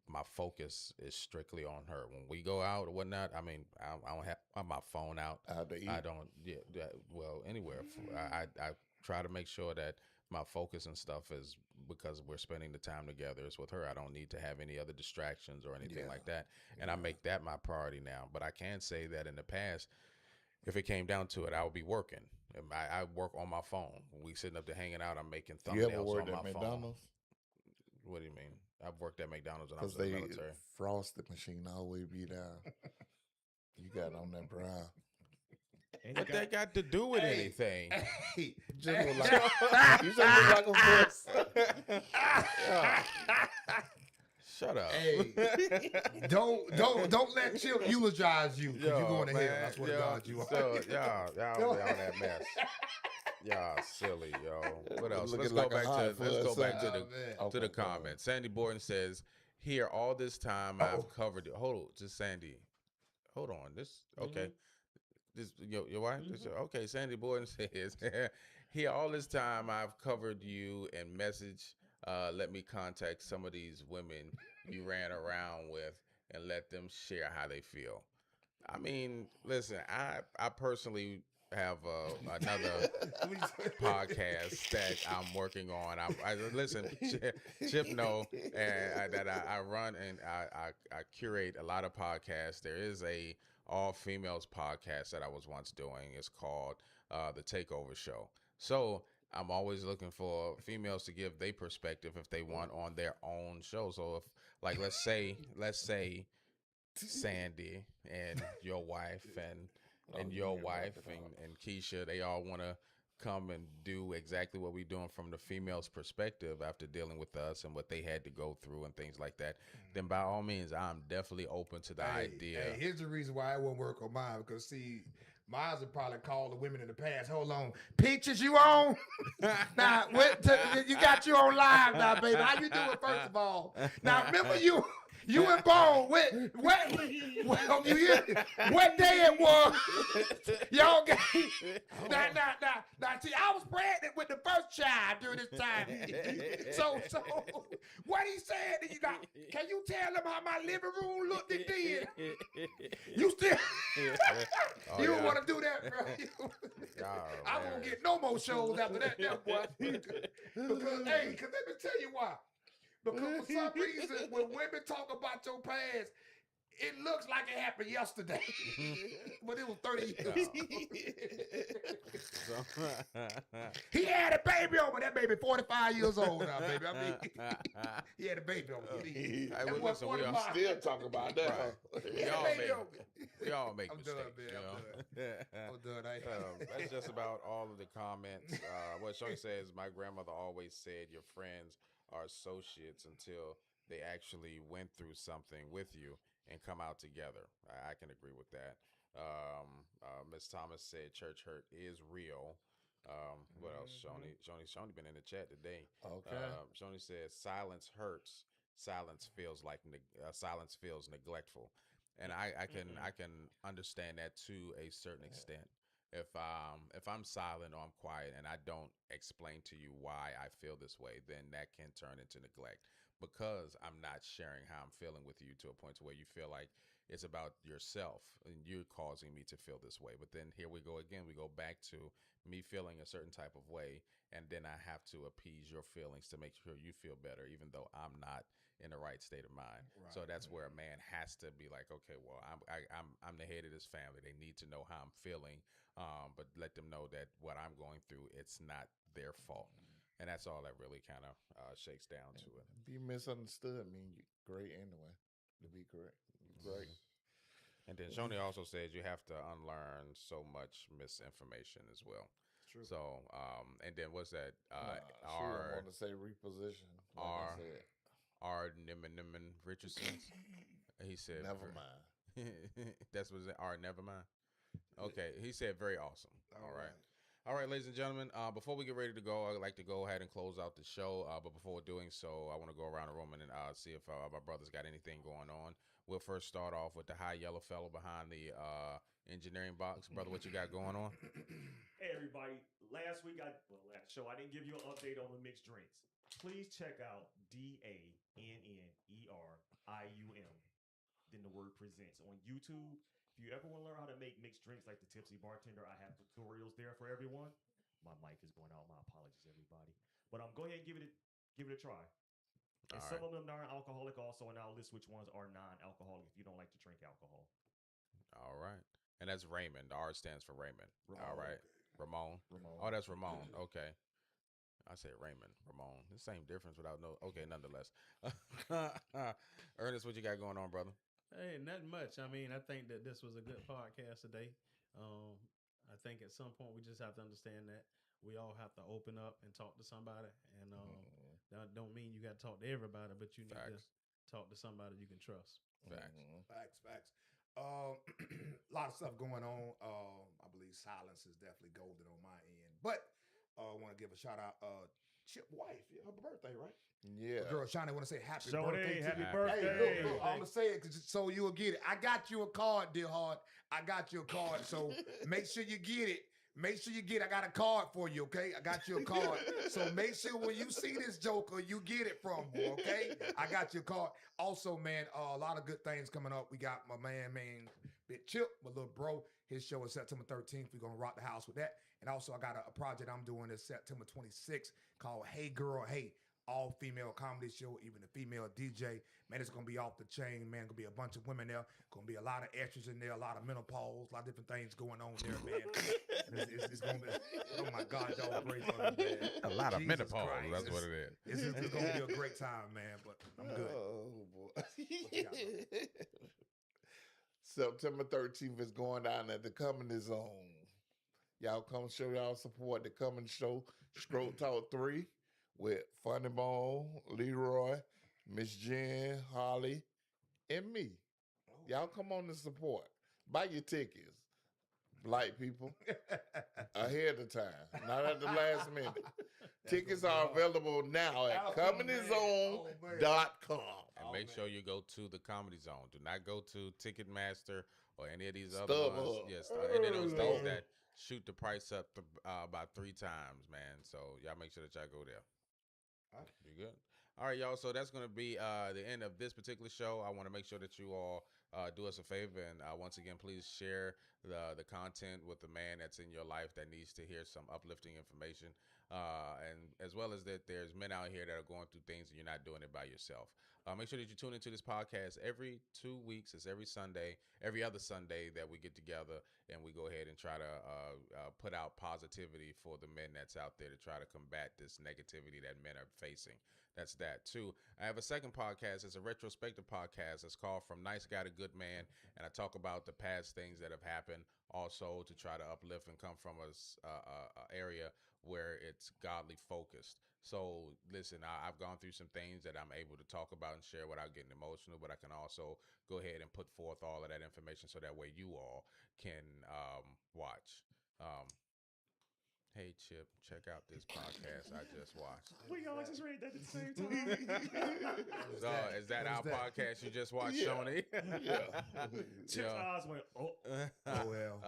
my focus is strictly on her. When we go out or whatnot, I mean, I don't have my phone out. Out to eat. I don't, well, anywhere. I try to make sure that my focus and stuff is because we're spending the time together is with her. I don't need to have any other distractions or anything like that. And I make that my priority now. But I can say that in the past, if it came down to it, I would be working. And I work on my phone. When we sitting up there hanging out, I'm making You ever thumbnails worked on at my phone. McDonald's? What do you mean? I've worked at McDonald's when I was Because in the they military. frosted machine always be down. You got on that brown. And What that got to do with anything? Hey, Just look like you just look like a puss. Shut up. hey, don't let Chip eulogize you because you're going to hell. I swear to God, you are. So, y'all be on that mess. Y'all silly, yo. What else? Looking Let's like go a back hot to let's go fuzz back to something. the Oh, to the my God. comments. Sandy Borden says, "Here, all this time I've covered it." Hold on, just Sandy. Hold on. This okay. This your wife? This, okay, Sandy Borden says, "Here, all this time I've covered you and message. Let me contact some of these women you ran around with and let them share how they feel." I mean, listen, I personally have another podcast that I'm working on. I listen, Chip know, and that I run and I curate a lot of podcasts. There is a all females podcast that I was once doing. It's called The Takeover Show. So I'm always looking for females to give their perspective if they want on their own show. So if like let's say Sandy and your wife and your wife and Keisha, they all want to come and do exactly what we're doing from the female's perspective after dealing with us and what they had to go through and things like that, then by all means, I'm definitely open to the idea. Hey, here's the reason why it won't work on mine because see, mine would probably call the women in the past. Hold on, Peaches, you on? Now, you got you on live now, baby. How you doing? First of all, now remember you and Bone. What you hear? What day it was? Y'all got now. See, I was pregnant with the first child during this time. So what he said? Can you tell them how my living room looked and did? You still? You don't want to do that, bro. I won't get no more shows after that boy. Because let me tell you why. Because for some reason, when women talk about your past, it looks like it happened yesterday, but it was 30 years. He had a baby on me. That baby 45 years old now, baby. I mean, he had a baby on me. Listen, we are Still talking about that. We all make I'm mistakes. done, man. I'm done. That's just about all of the comments. What Shorty says, my grandmother always said your friends are associates until they actually went through something with you and come out together. I can agree with that. Miss Thomas said church hurt is real. What else? Shoni been in the chat today. Okay. Shoni says silence hurts. Silence feels neglectful, and I can understand that to a certain extent. If I'm silent or I'm quiet and I don't explain to you why I feel this way, then that can turn into neglect because I'm not sharing how I'm feeling with you to a point to where you feel like it's about yourself and you're causing me to feel this way. But then here we go again. We go back to me feeling a certain type of way, and then I have to appease your feelings to make sure you feel better, even though I'm not in the right state of mind. Right. So that's where a man has to be like, okay, well, I'm the head of this family. They need to know how I'm feeling, but let them know that what I'm going through, it's not their fault. And that's all that really kind of shakes down to it. Be misunderstood mean you great anyway. To be correct, great. And then Shoni also says you have to unlearn so much misinformation as well. True. So, and then what's that? She want to say reposition. Like R. Nimmin Richardson. He said, never mind. That's what it. R. Never mind. Okay, he said very awesome. All right, ladies and gentlemen. Before we get ready to go, I'd like to go ahead and close out the show. But before doing so, I want to go around the room and see if my brothers got anything going on. we'll first start off with the high yellow fellow behind the engineering box. Brother, what you got going on? Hey everybody! Last show I didn't give you an update on the mixed drinks. Please check out DANNERIUM. Then the word presents on YouTube. If you ever want to learn how to make mixed drinks like the Tipsy Bartender, I have tutorials there for everyone. My mic is going out. My apologies, everybody. But go ahead and give it a try. And some of them are alcoholic also, and I'll list which ones are non-alcoholic if you don't like to drink alcohol. All right. And that's Raymond. The R stands for Raymond. All right. Okay. Ramon. Oh, that's Ramon. Okay. I said Raymond. Ramon. The same difference without no. Okay, nonetheless. Ernest, what you got going on, brother? Hey, not much. I mean, I think that this was a good podcast today. I think at some point we just have to understand that we all have to open up and talk to somebody. And that don't mean you got to talk to everybody, but you need to talk to somebody you can trust. Facts. A lot of stuff going on. I believe silence is definitely golden on my end. But I want to give a shout out. Chip wife, her birthday, right? Yeah. Girl, Shawnee, want to say happy Shawnee, birthday. happy to you. birthday. Hey, look, I'm gonna say it so you'll get it. I got you a card, dear heart. I got you a card. So make sure you get it. Make sure you get it. I got a card for you, okay? I got you a card. So make sure when you see this joker, you get it from her, okay? I got your card. Also, man, a lot of good things coming up. We got my man, Big Chip, my little bro. His show is September 13th. We're going to rock the house with that. And also, I got a project I'm doing this September 26th called Hey Girl, Hey. All-female comedy show, even the female DJ. Man, it's going to be off the chain, man. Going to be a bunch of women there. Going to be a lot of extras in there, a lot of menopause, a lot of different things going on there, man. It's going to be, oh my God, y'all pray for me, man. A lot of Jesus menopause. Christ. That's what it is. It's going to be a great time, man, but I'm good. Oh, boy. you got, September 13th is going down at the Comedy Zone. Y'all come show y'all support the Comedy Show, Stroke Talk 3. With Funny Bone, Leroy, Miss Jen, Holly, and me. Y'all come on and support. Buy your tickets, black people, ahead of time, not at the last minute. Tickets are available now at comedyzone.com. And make sure you go to the Comedy Zone. Do not go to Ticketmaster or any of these other Stub ones. Hub. Yes, any of those things that shoot the price up about 3 times, man. So y'all make sure that y'all go there. You good? All right, y'all. So that's going to be the end of this particular show. I want to make sure that you all do us a favor and once again, please share the content with the man that's in your life that needs to hear some uplifting information. And as well as that, there's men out here that are going through things and you're not doing it by yourself. Make sure that you tune into this podcast every 2 weeks. It's every Sunday, every other Sunday that we get together and we go ahead and try to put out positivity for the men that's out there to try to combat this negativity that men are facing. That's that too. I have a second podcast. It's a retrospective podcast. It's called From Nice Guy to Good Man. And I talk about the past things that have happened also to try to uplift and come from a area where it's godly focused. So listen, I've gone through some things that I'm able to talk about and share without getting emotional, but I can also go ahead and put forth all of that information so that way you all can watch. Hey, Chip, check out this podcast I just watched. We all just read that at the same time. So, is that our podcast you just watched, Yeah. Shoney? Yeah. Chip's eyes went, oh. oh, well.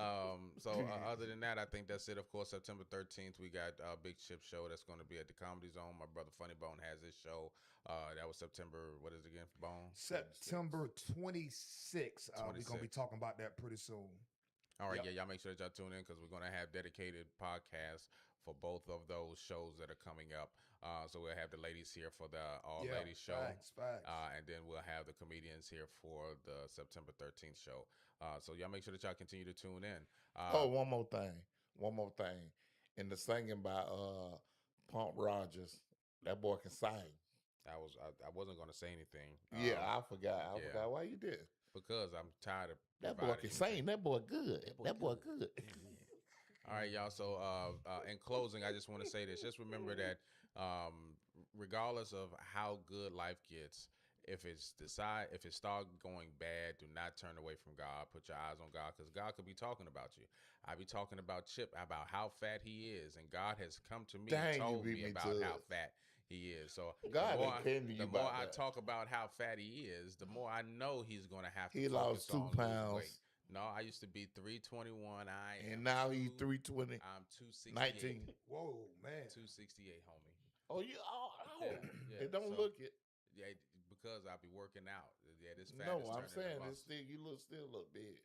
So other than that, I think that's it. Of course, September 13th, we got a Big Chip show that's going to be at the Comedy Zone. My brother Funny Bone has his show. That was September, what is it again, Bone? September 26th. We're going to be talking about that pretty soon. All right, yeah, y'all make sure that y'all tune in because we're going to have dedicated podcasts for both of those shows that are coming up. So we'll have the ladies here for the all-ladies show. Facts. And then we'll have the comedians here for the September 13th show. So y'all make sure that y'all continue to tune in. One more thing. In the singing by Pump Rogers, that boy can sing. I wasn't going to say anything. I forgot. I forgot why you did. Because I'm tired of That boy can sing. That boy good. That boy good. All right, y'all. So in closing, I just want to say this. Just remember that regardless of how good life gets, if it start going bad, do not turn away from God. Put your eyes on God because God could be talking about you. I be talking about Chip, about how fat he is, and God has come to me and told me about how fat He is. So God the more, ain't kidding you the more about I that. talk about how fat he is, the more I know he's going to have to He focus lost 2 on losing pounds. weight. No, I used to be 321. And now he's 320. I'm 268. 19. Whoa, man. 268, homie. Oh, you Yeah, it don't so- look it. Yeah, because I be working out. Yeah, this fat No, is I'm turning saying into it's muscle. still you still look big.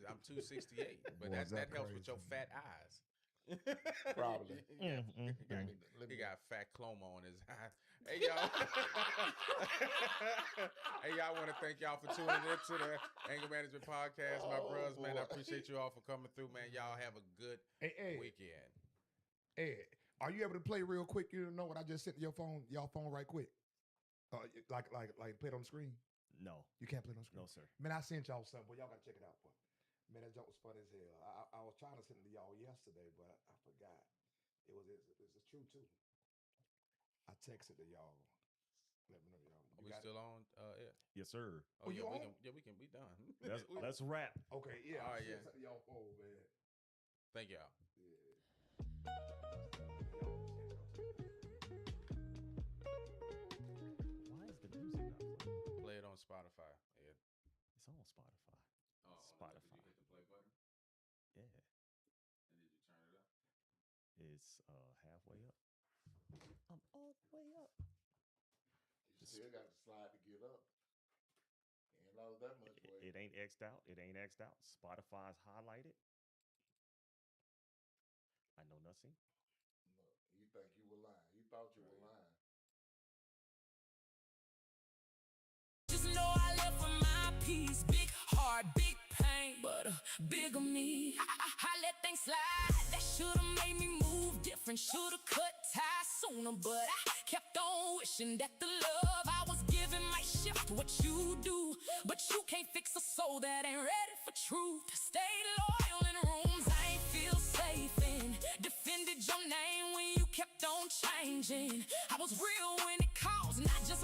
I'm 268, but Boy, that, is that that helps with your crazy. fat eyes. Probably. He got fat cloma on his eye. Hey y'all. Hey y'all, I want to thank y'all for tuning in to the Anger Management Podcast. My bros, man, I boy. appreciate you all for coming through, man. Y'all have a good Hey, weekend. Ed, are you able to play real quick? You know what I just sent to y'all phone right quick. Like play it on the screen. No, You can't play it on the screen. no, sir. Man, I sent y'all something, but y'all gotta check it out for me. Man, that joke was funny as hell. I was trying to send it to y'all yesterday, but I forgot. It's the truth too. I texted to y'all. Let me know y'all. Are we still on? Yeah. Yes, sir. Oh, Oh, yeah, you we on? can. Yeah, we can be done. Let's wrap. Okay, yeah. All I right, sent yeah. something to y'all phone, man. Thank y'all. Why is the music not playing? Play it on Spotify. Yeah. It's on Spotify. Oh, Spotify. Did you hit the play button? Yeah, And did you turn it up? it's halfway up. I'm all the way up. You still got to slide to get up. Ain't lost that much weight. It ain't X'd out. It ain't X'd out. Spotify's highlighted. I know nothing. No, you think you were lying. You thought you were lying. Just know I live for my peace. Big heart, big pain, but bigger me. I let things slide. That should've made me move different. Should've cut ties sooner, but I kept on wishing that the love I was giving might shift what you do. But you can't fix a soul that ain't ready for truth. Stay loyal in rooms I ain't feel safe in. Defended your name when you kept on changing. I was real when it counts, not just